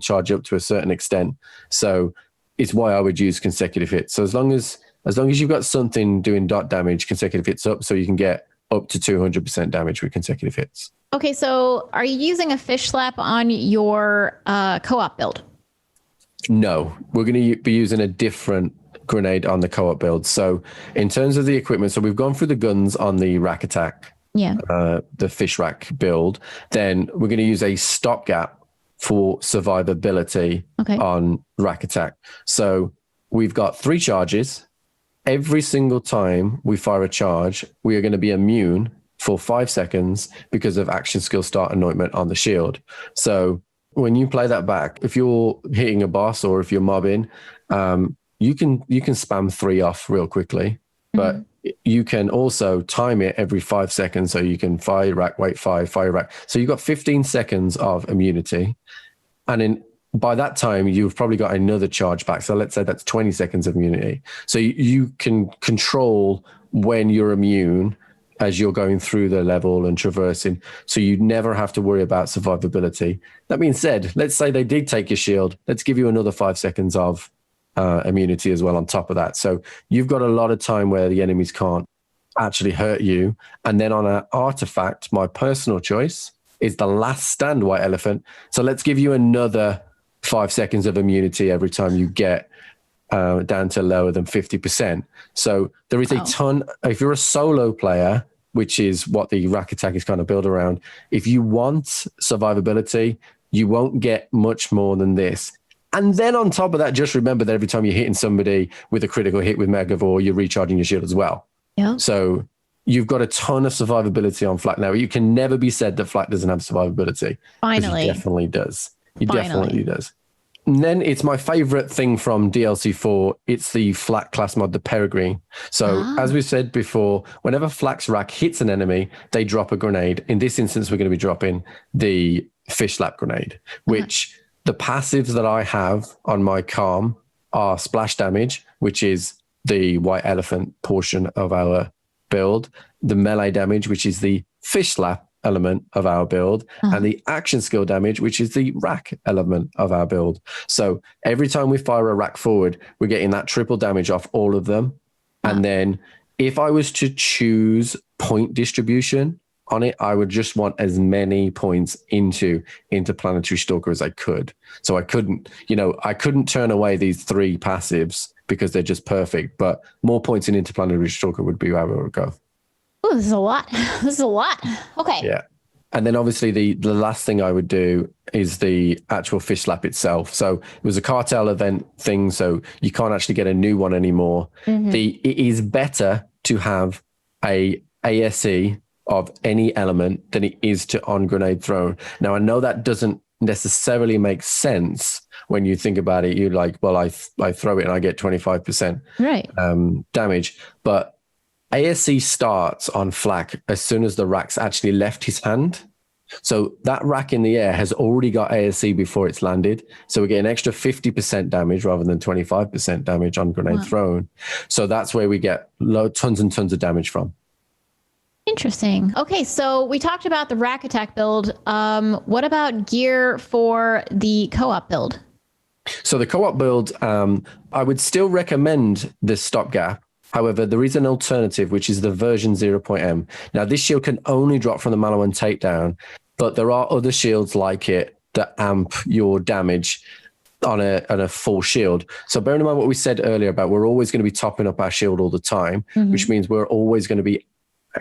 charge up to a certain extent. So it's why I would use consecutive hits. So as long as you've got something doing dot damage, consecutive hits up, so you can get up to 200% damage with consecutive hits. Okay, so are you using a fish slap on your co-op build? No, we're going to be using a different grenade on the co-op build. So in terms of the equipment, so we've gone through the guns on the rack attack, the fish rack build. Then we're going to use a stopgap for survivability on rack attack. So we've got 3 charges. Every single time we fire a charge, we are going to be immune for 5 seconds because of action skill start anointment on the shield. So when you play that back, if you're hitting a boss or if you're mobbing, you can spam 3 off real quickly, but you can also time it every 5 seconds. So you can fire rack, wait 5, fire rack. So you've got 15 seconds of immunity. And by that time, you've probably got another charge back. So let's say that's 20 seconds of immunity. So you can control when you're immune as you're going through the level and traversing. So you never have to worry about survivability. That being said, let's say they did take your shield. Let's give you another 5 seconds of immunity as well on top of that. So you've got a lot of time where the enemies can't actually hurt you. And then on an artifact, my personal choice is the Last Stand White Elephant. So let's give you another 5 seconds of immunity every time you get down to lower than 50%. So there is a ton. If you're a solo player, which is what the rack attack is kind of built around, if you want survivability, you won't get much more than this. And then on top of that, just remember that every time you're hitting somebody with a critical hit with Megavore, you're recharging your shield as well. Yeah. So you've got a ton of survivability on Flak now. You can never be said that Flak doesn't have survivability. Finally. He definitely does. He definitely does. And then it's my favorite thing from DLC4. It's the Flak class mod, the Peregrine. So as we said before, whenever Flak's rack hits an enemy, they drop a grenade. In this instance, we're going to be dropping the Fish Slap grenade, which the passives that I have on my Calm are splash damage, which is the White Elephant portion of our build, the melee damage, which is the Fish Slap element of our build, and the action skill damage, which is the rack element of our build. So every time we fire a rack forward, we're getting that triple damage off all of them. And then if I was to choose point distribution on it, I would just want as many points into Interplanetary Stalker as I could. So I couldn't turn away these 3 passives because they're just perfect, but more points in Interplanetary Stalker would be where I would go. Oh, this is a lot. This is a lot. Okay. Yeah. And then obviously the last thing I would do is the actual Fish Slap itself. So it was a cartel event thing, so you can't actually get a new one anymore. It is better to have a ASE of any element than it is to on grenade thrown. Now, I know that doesn't necessarily make sense when you think about it. You're like, well, I throw it and I get 25% damage. But ASC starts on Flak as soon as the rack's actually left his hand. So that rack in the air has already got ASC before it's landed. So we get an extra 50% damage rather than 25% damage on grenade thrown. So that's where we get tons and tons of damage from. Interesting. Okay, so we talked about the rack attack build. What about gear for the co-op build? So the co-op build, I would still recommend this stopgap. However, there is an alternative, which is the version 0.m. Now, this shield can only drop from the Maliwan takedown, but there are other shields like it that amp your damage on a full shield. So bearing in mind what we said earlier about we're always going to be topping up our shield all the time, which means we're always going to be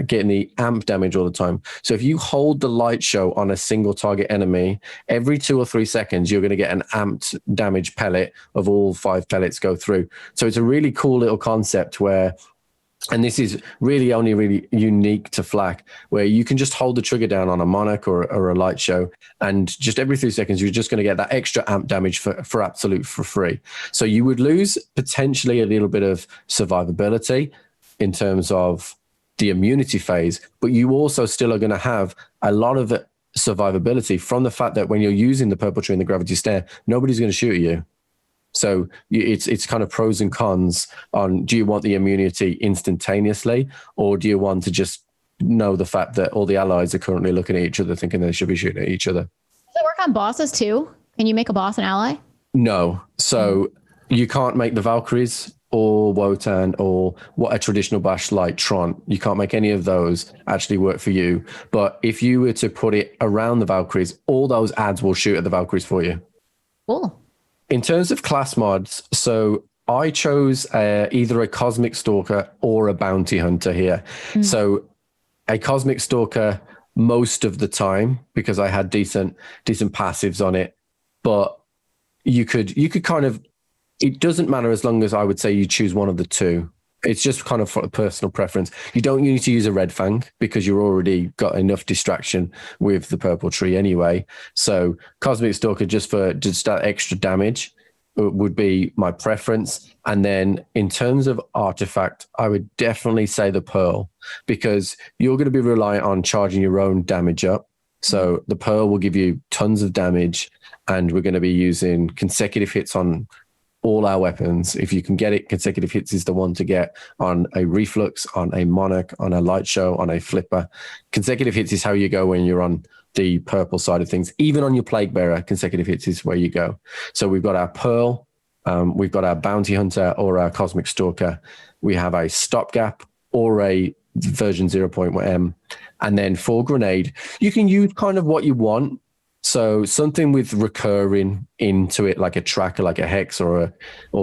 getting the amp damage all the time. So if you hold the light show on a single target enemy, every 2 or 3 seconds, you're going to get an amped damage pellet of all 5 pellets go through. So it's a really cool little concept where, and this is really only really unique to Flak, where you can just hold the trigger down on a Monarch or a light show, and just every 3 seconds, you're just going to get that extra amp damage for absolute for free. So you would lose potentially a little bit of survivability in terms of the immunity phase, but you also still are going to have a lot of survivability from the fact that when you're using the purple tree and the gravity snare, nobody's going to shoot at you. So it's kind of pros and cons on, do you want the immunity instantaneously, or do you want to just know the fact that all the allies are currently looking at each other thinking they should be shooting at each other? Does it work on bosses too? Can you make a boss an ally? No. So you can't make the Valkyries or Wotan or what a traditional bash like Tron. You can't make any of those actually work for you. But if you were to put it around the Valkyries, all those ads will shoot at the Valkyries for you. Cool. In terms of class mods, so I chose either a Cosmic Stalker or a Bounty Hunter here. So a Cosmic Stalker most of the time because I had decent passives on it. But you could kind of, it doesn't matter as long as I would say you choose one of the two, It's just kind of for personal preference. You don't need to use a red fang because you're already got enough distraction with the purple tree anyway. So Cosmic Stalker just for just that extra damage would be my preference. And then in terms of artifact, I would definitely say the Pearl, because you're going to be reliant on charging your own damage up. So the Pearl will give you tons of damage, and we're going to be using consecutive hits on all our weapons. If you can get it, consecutive hits is the one to get on a Reflux, on a Monarch, on a Light Show, on a Flipper. Consecutive hits is how you go when you're on the purple side of things. Even on your Plague Bearer, consecutive hits is where you go. So we've got our Pearl, we've got our Bounty Hunter or our Cosmic Stalker. We have a Stopgap or a version 0.1M. And then for Grenade, you can use kind of what you want. So something with recurring into it, like a tracker, like a Hex or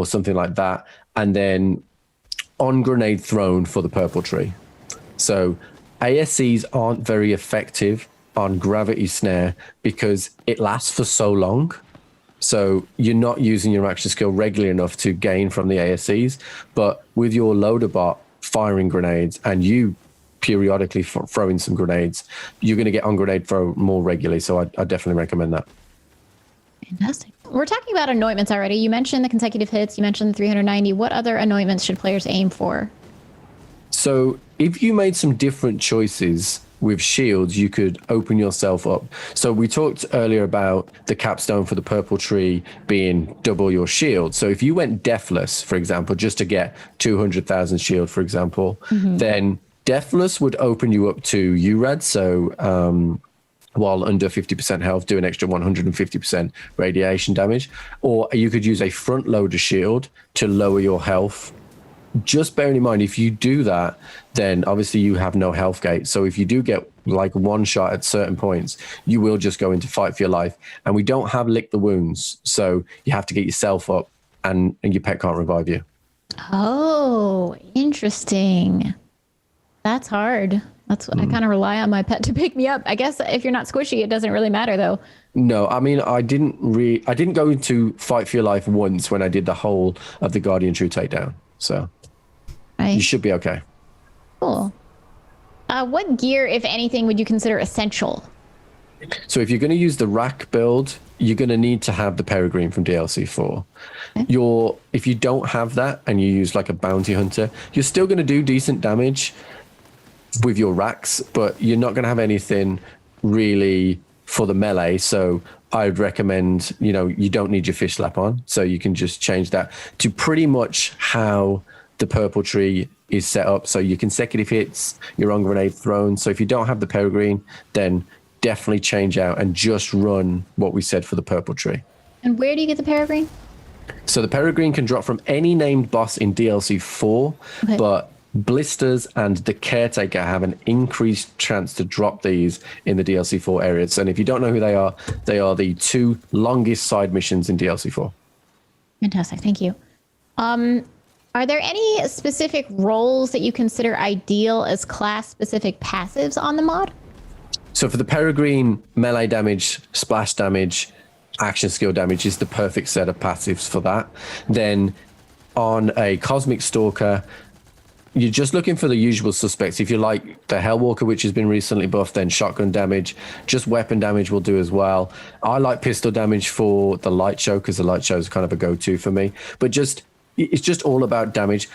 something like that. And then on Grenade Thrown for the purple tree. So ASCs aren't very effective on Gravity Snare because it lasts for so long. So you're not using your action skill regularly enough to gain from the ASCs. But with your loader bot firing grenades and you periodically throwing some grenades, you're going to get on grenade throw more regularly. So I definitely recommend that. Fantastic. We're talking about anointments already. You mentioned the consecutive hits. You mentioned the 390. What other anointments should players aim for? So if you made some different choices with shields, you could open yourself up. So we talked earlier about the capstone for the purple tree being double your shield. So if you went deathless, for example, just to get 200,000 shield, for example, then deathless would open you up to URAD. So while under 50% health, do an extra 150% radiation damage. Or you could use a front loader shield to lower your health. Just bearing in mind, if you do that, then obviously you have no health gate. So if you do get like one shot at certain points, you will just go into fight for your life. And we don't have lick the wounds. So you have to get yourself up and your pet can't revive you. Oh, interesting. That's hard. That's what I kind of rely on my pet to pick me up. I guess if you're not squishy, it doesn't really matter though. No, I mean, I didn't go into fight for your life once when I did the whole of the Guardian True takedown. So you should be okay. Cool. What gear, if anything, would you consider essential? So if you're going to use the rack build, you're going to need to have the Peregrine from DLC 4. Okay. If you don't have that and you use like a Bounty Hunter, you're still going to do decent damage with your racks, but you're not going to have anything really for the melee. So I'd recommend, you don't need your fish slap on. So you can just change that to pretty much how the purple tree is set up. So your consecutive hits, your on grenade thrown. So if you don't have the Peregrine, then definitely change out and just run what we said for the purple tree. And where do you get the Peregrine? So the Peregrine can drop from any named boss in DLC 4, but Blisters and the Caretaker have an increased chance to drop these in the DLC 4 areas. And if you don't know who they are the two longest side missions in DLC 4. Fantastic. Thank you. Are there any specific roles that you consider ideal as class-specific passives on the mod? So for the Peregrine, melee damage, splash damage, action skill damage is the perfect set of passives for that. Then on a Cosmic Stalker, you're just looking for the usual suspects. If you like the Hellwalker, which has been recently buffed, then shotgun damage, just weapon damage will do as well. I like pistol damage for the Light Show because the Light Show is kind of a go-to for me. But it's just all about damage.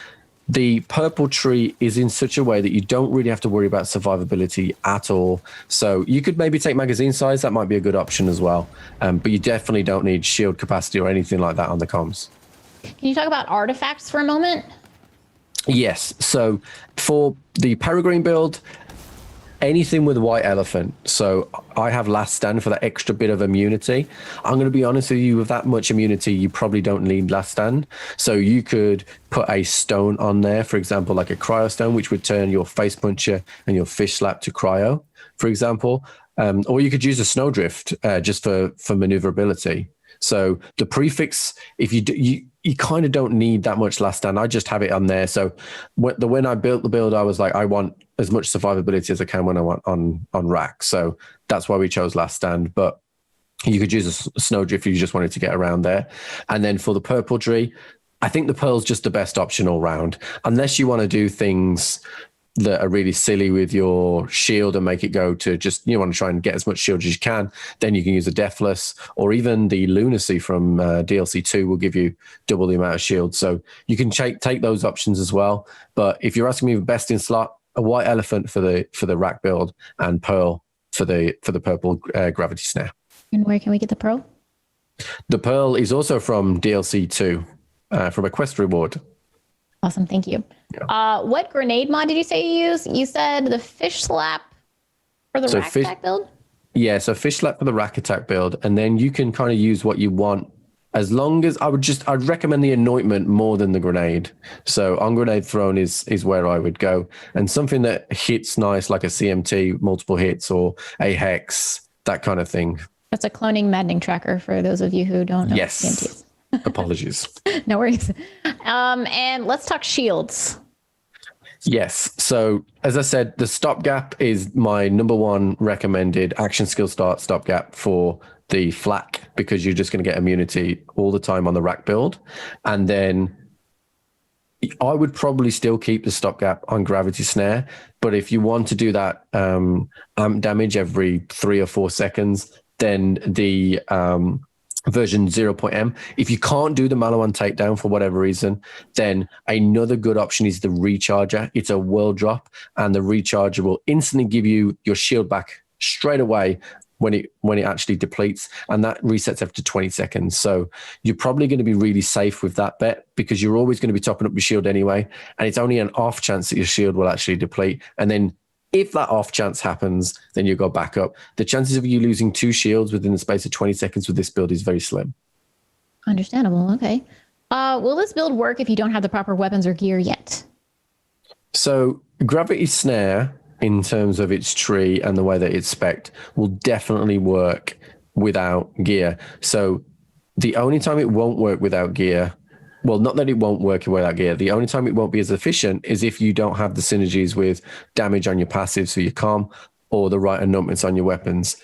The purple tree is in such a way that you don't really have to worry about survivability at all. So you could maybe take magazine size. That might be a good option as well. But you definitely don't need shield capacity or anything like that on the comms. Can you talk about artifacts for a moment? Yes. So for the Peregrine build, anything with White Elephant. So I have Last Stand for that extra bit of immunity. I'm going to be honest with you, with that much immunity, you probably don't need Last Stand. So you could put a stone on there, for example, like a Cryo Stone, which would turn your Face Puncher and your Fish Slap to Cryo, for example. Or you could use a Snowdrift just for maneuverability. So the prefix, if you kind of don't need that much Last Stand. I just have it on there. So when I built the build, I was like, I want as much survivability as I can when I want on rack. So that's why we chose Last Stand. But you could use a Snowdrift if you just wanted to get around there. And then for the purple tree, I think the Pearl's just the best option all round, unless you want to do things that are really silly with your shield and make it go to just, you want to try and get as much shield as you can, then you can use a Deathless, or even the Lunacy from DLC 2 will give you double the amount of shield. So you can take those options as well. But if you're asking me the best in slot, a White Elephant for the rack build and Pearl for the purple gravity snare. And where can we get the Pearl? The Pearl is also from DLC 2, from a quest reward. Awesome, thank you. Yeah. What grenade mod did you say you use? You said the Fish Slap for the rack attack build? Yeah, so Fish Slap for the rack attack build, and then you can kind of use what you want. As long as I'd recommend the anointment more than the grenade. So on grenade thrown is where I would go. And something that hits nice, like a CMT, multiple hits, or a hex, that kind of thing. That's a cloning maddening tracker for those of you who don't know. Yes. CMTs. Apologies. No worries. And let's talk shields. Yes. So as I said, the stopgap is my number one recommended action skill stopgap for the flak, because you're just going to get immunity all the time on the rack build. And then I would probably still keep the stopgap on gravity snare. But if you want to do that amp damage every 3 or 4 seconds, then the version 0.m. If you can't do the Maliwan takedown for whatever reason, then another good option is the recharger. It's a world drop, and the recharger will instantly give you your shield back straight away when it actually depletes, and that resets after 20 seconds. So you're probably going to be really safe with that bet, because you're always going to be topping up your shield anyway, and it's only an off chance that your shield will actually deplete. And then if that off chance happens, then you go back up. The chances of you losing 2 shields within the space of 20 seconds with this build is very slim. Understandable. Okay. Will this build work if you don't have the proper weapons or gear yet? So gravity snare, in terms of its tree and the way that it's spec'd, will definitely work without gear. So the only time it won't work without gear, well, not that it won't work without gear, the only time it won't be as efficient is if you don't have the synergies with damage on your passives for your calm, or the right anointments on your weapons.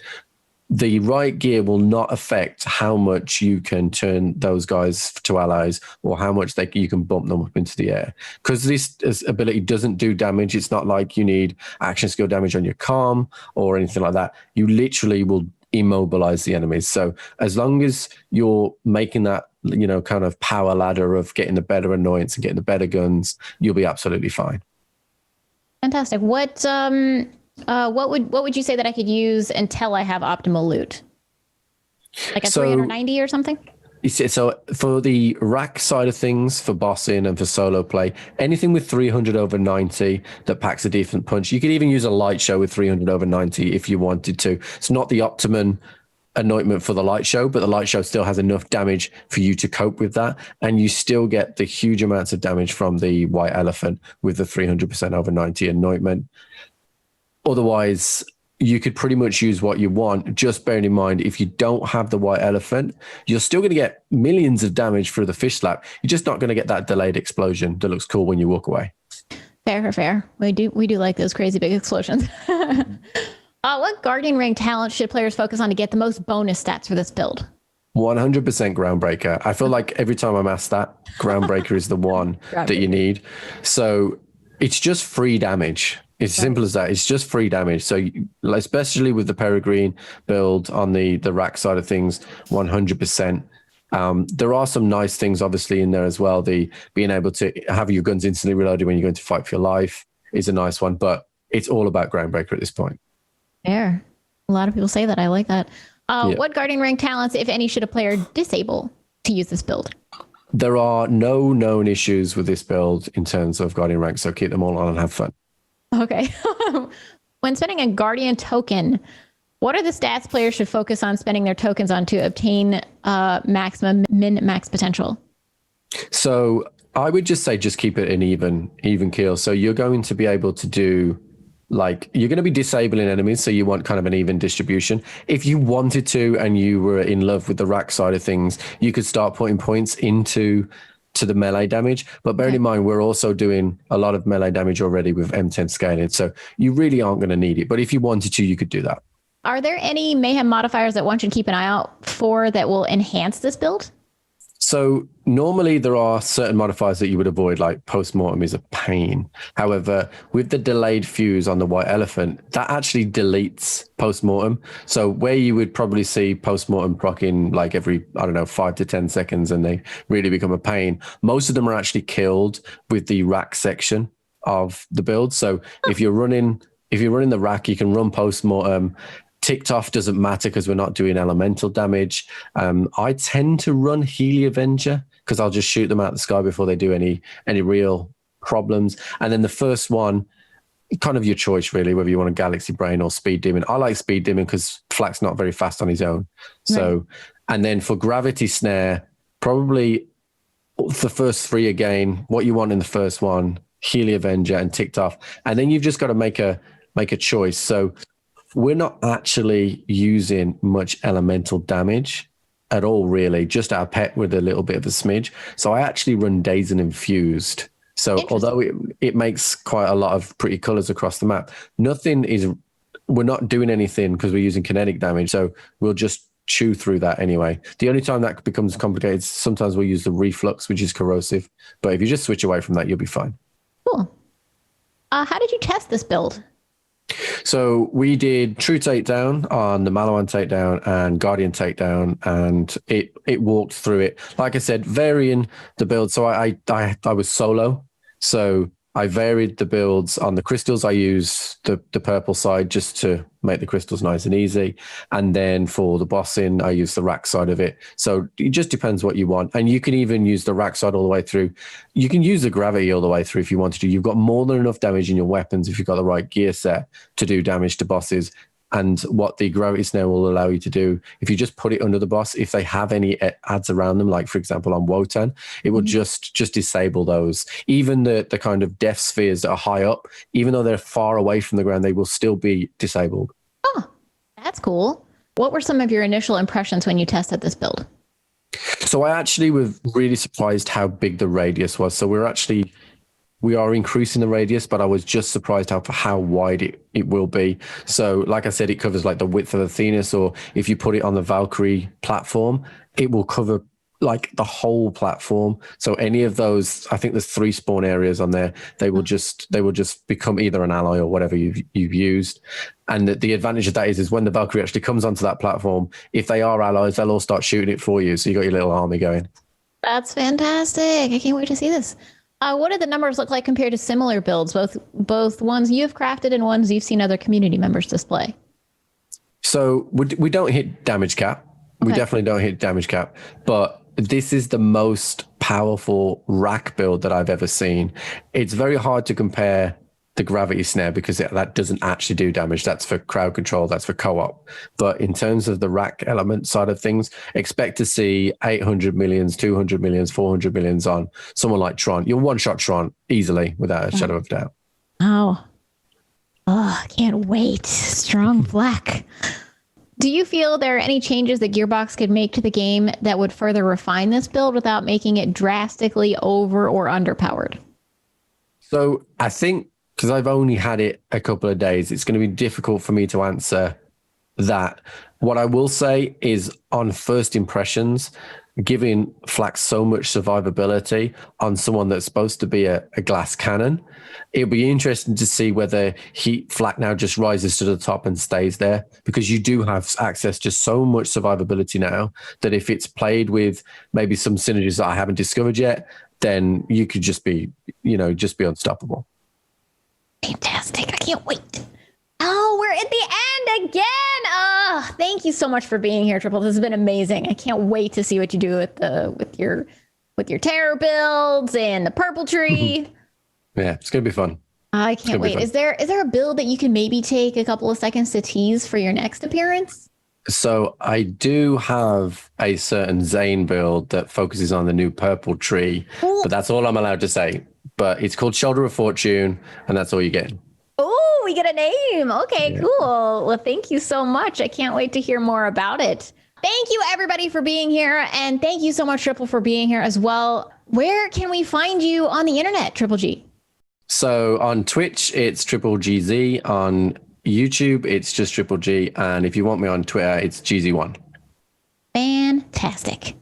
The right gear will not affect how much you can turn those guys to allies, or how much you can bump them up into the air. Because this ability doesn't do damage. It's not like you need action skill damage on your calm or anything like that. You literally will immobilize the enemies. So as long as you're making that, kind of power ladder of getting the better annoyance and getting the better guns, you'll be absolutely fine. Fantastic. What would you say that I could use until I have optimal loot? Like a 390 or something? So for the rack side of things, for bossing and for solo play, anything with 300 over 90 that packs a decent punch. You could even use a light show with 300 over 90 if you wanted to. It's not the optimum anointment for the light show, but the light show still has enough damage for you to cope with that, and you still get the huge amounts of damage from the White Elephant with the 300% over 90 anointment. Otherwise, you could pretty much use what you want. Just bearing in mind, if you don't have the White Elephant, you're still going to get millions of damage through the Fish Slap. You're just not going to get that delayed explosion that looks cool when you walk away. Fair. We do like those crazy big explosions. What Guardian rank talent should players focus on to get the most bonus stats for this build? 100% Groundbreaker. I feel like every time I'm asked that, Groundbreaker is the one that you need. So it's just free damage. It's simple as that. It's just free damage. So especially with the Peregrine build on the rack side of things, 100%. There are some nice things obviously in there as well. The being able to have your guns instantly reloaded when you're going to fight for your life is a nice one, but it's all about Groundbreaker at this point. Fair. A lot of people say that. I like that. What Guardian rank talents, if any, should a player disable to use this build? There are no known issues with this build in terms of Guardian rank, so keep them all on and have fun. Okay. When spending a Guardian token, what are the stats players should focus on spending their tokens on to obtain maximum min-max potential? So I would just say just keep it an even keel. So you're going to be able to do, you're going to be disabling enemies, so you want kind of an even distribution. If you wanted to and you were in love with the rack side of things, you could start putting points into the melee damage. But bearing in mind, we're also doing a lot of melee damage already with M10 scaling, so you really aren't going to need it. But if you wanted to, you could do that. Are there any mayhem modifiers that one should keep an eye out for that will enhance this build? So normally there are certain modifiers that you would avoid, like post-mortem is a pain. However, with the delayed fuse on the white elephant, that actually deletes post-mortem. So where you would probably see post-mortem proccing like every, I don't know, 5 to 10 seconds and they really become a pain, most of them are actually killed with the rack section of the build. So if you're running the rack, you can run post-mortem. Ticked off doesn't matter because we're not doing elemental damage. I tend to run Healy Avenger because I'll just shoot them out of the sky before they do any real problems. And then the first one, kind of your choice really, whether you want a Galaxy Brain or Speed Demon. I like Speed Demon because Flak's not very fast on his own. So, right. And then for Gravity Snare, probably the first 3 again, what you want in the first one, Healy Avenger and Ticked Off. And then you've just got to make a choice. So we're not actually using much elemental damage at all, really, just our pet with a little bit of a smidge. So I actually run Dazed and Infused. So although it makes quite a lot of pretty colors across the map, we're not doing anything because we're using kinetic damage. So we'll just chew through that anyway. The only time that becomes complicated, sometimes we'll use the Reflux, which is corrosive. But if you just switch away from that, you'll be fine. Cool. How did you test this build? So we did True Takedown on the Maliwan Takedown and Guardian Takedown, and it walked through it. Like I said, varying the build. So I was solo, so I varied the builds. On the crystals, I used the purple side just to make the crystals nice and easy. And then for the bossing, I used the rack side of it. So it just depends what you want. And you can even use the rack side all the way through. You can use the gravity all the way through if you wanted to. You've got more than enough damage in your weapons if you've got the right gear set to do damage to bosses. And what the gravity snare will allow you to do, if you just put it under the boss, if they have any adds around them, like for example on Wotan, it will just disable those. Even the kind of death spheres that are high up, even though they're far away from the ground, they will still be disabled. Oh, that's cool. What were some of your initial impressions when you tested this build? So I actually was really surprised how big the radius was. So we are increasing the radius, but I was just surprised how wide it will be. So like I said, it covers like the width of Athenas, or if you put it on the Valkyrie platform, it will cover like the whole platform. So any of those, I think there's 3 spawn areas on there. They will just become either an ally or whatever you've used. And the advantage of that is when the Valkyrie actually comes onto that platform, if they are allies, they'll all start shooting it for you. So you got your little army going. That's fantastic. I can't wait to see this. What do the numbers look like compared to similar builds, both ones you've crafted and ones you've seen other community members display? So we don't hit damage cap. Okay. We definitely don't hit damage cap, but this is the most powerful rack build that I've ever seen. It's very hard to compare the gravity snare because that doesn't actually do damage. That's for crowd control. That's for co-op. But in terms of the rack element side of things, expect to see 800 millions, 200 millions, 400 millions on someone like Tron. You'll one-shot Tron easily without a shadow of doubt. Oh, I can't wait. Strong Flak. Do you feel there are any changes that Gearbox could make to the game that would further refine this build without making it drastically over or underpowered? So I think, because I've only had it a couple of days, it's going to be difficult for me to answer that. What I will say is, on first impressions, giving Flak so much survivability on someone that's supposed to be a glass cannon, it'll be interesting to see whether Flak now just rises to the top and stays there, because you do have access to so much survivability now that if it's played with maybe some synergies that I haven't discovered yet, then you could just be unstoppable. Fantastic. I can't wait. Oh, we're at the end again. Oh, thank you so much for being here, Triple. This has been amazing. I can't wait to see what you do with your terror builds and the purple tree. Yeah, it's going to be fun. I can't wait. Is there a build that you can maybe take a couple of seconds to tease for your next appearance? So I do have a certain Zane build that focuses on the new purple tree, but that's all I'm allowed to say. But it's called Shoulder of Fortune, and that's all you get. Oh, we get a name. Okay, yeah. Cool. Well, thank you so much. I can't wait to hear more about it. Thank you, everybody, for being here. And thank you so much, Triple, for being here as well. Where can we find you on the internet, Triple G? So on Twitch, it's Triple GZ. On YouTube, it's just Triple G. And if you want me on Twitter, it's GZ1. Fantastic.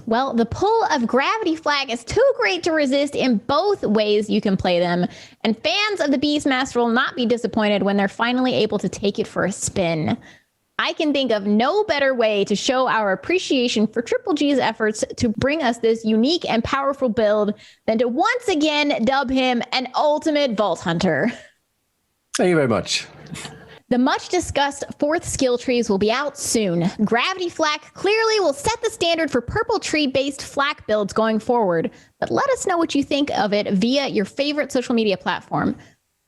Well, the pull of Gravity Flag is too great to resist in both ways you can play them, and fans of the Beastmaster will not be disappointed when they're finally able to take it for a spin. I can think of no better way to show our appreciation for Triple G's efforts to bring us this unique and powerful build than to once again dub him an ultimate Vault Hunter. Thank you very much. The much discussed fourth skill trees will be out soon. Gravity Flak clearly will set the standard for purple tree based flak builds going forward, but let us know what you think of it via your favorite social media platform.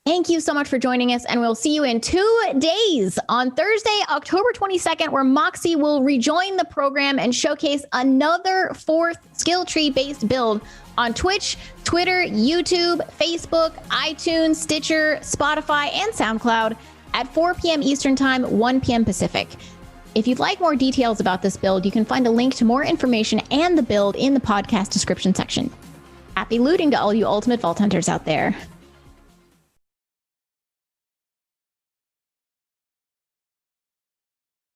Thank you so much for joining us, and we'll see you in 2 days on Thursday, October 22nd, where Moxie will rejoin the program and showcase another fourth skill tree based build on Twitch, Twitter, YouTube, Facebook, iTunes, Stitcher, Spotify, and SoundCloud at 4 p.m. Eastern Time, 1 p.m. Pacific. If you'd like more details about this build, you can find a link to more information and the build in the podcast description section. Happy looting to all you Ultimate Vault Hunters out there.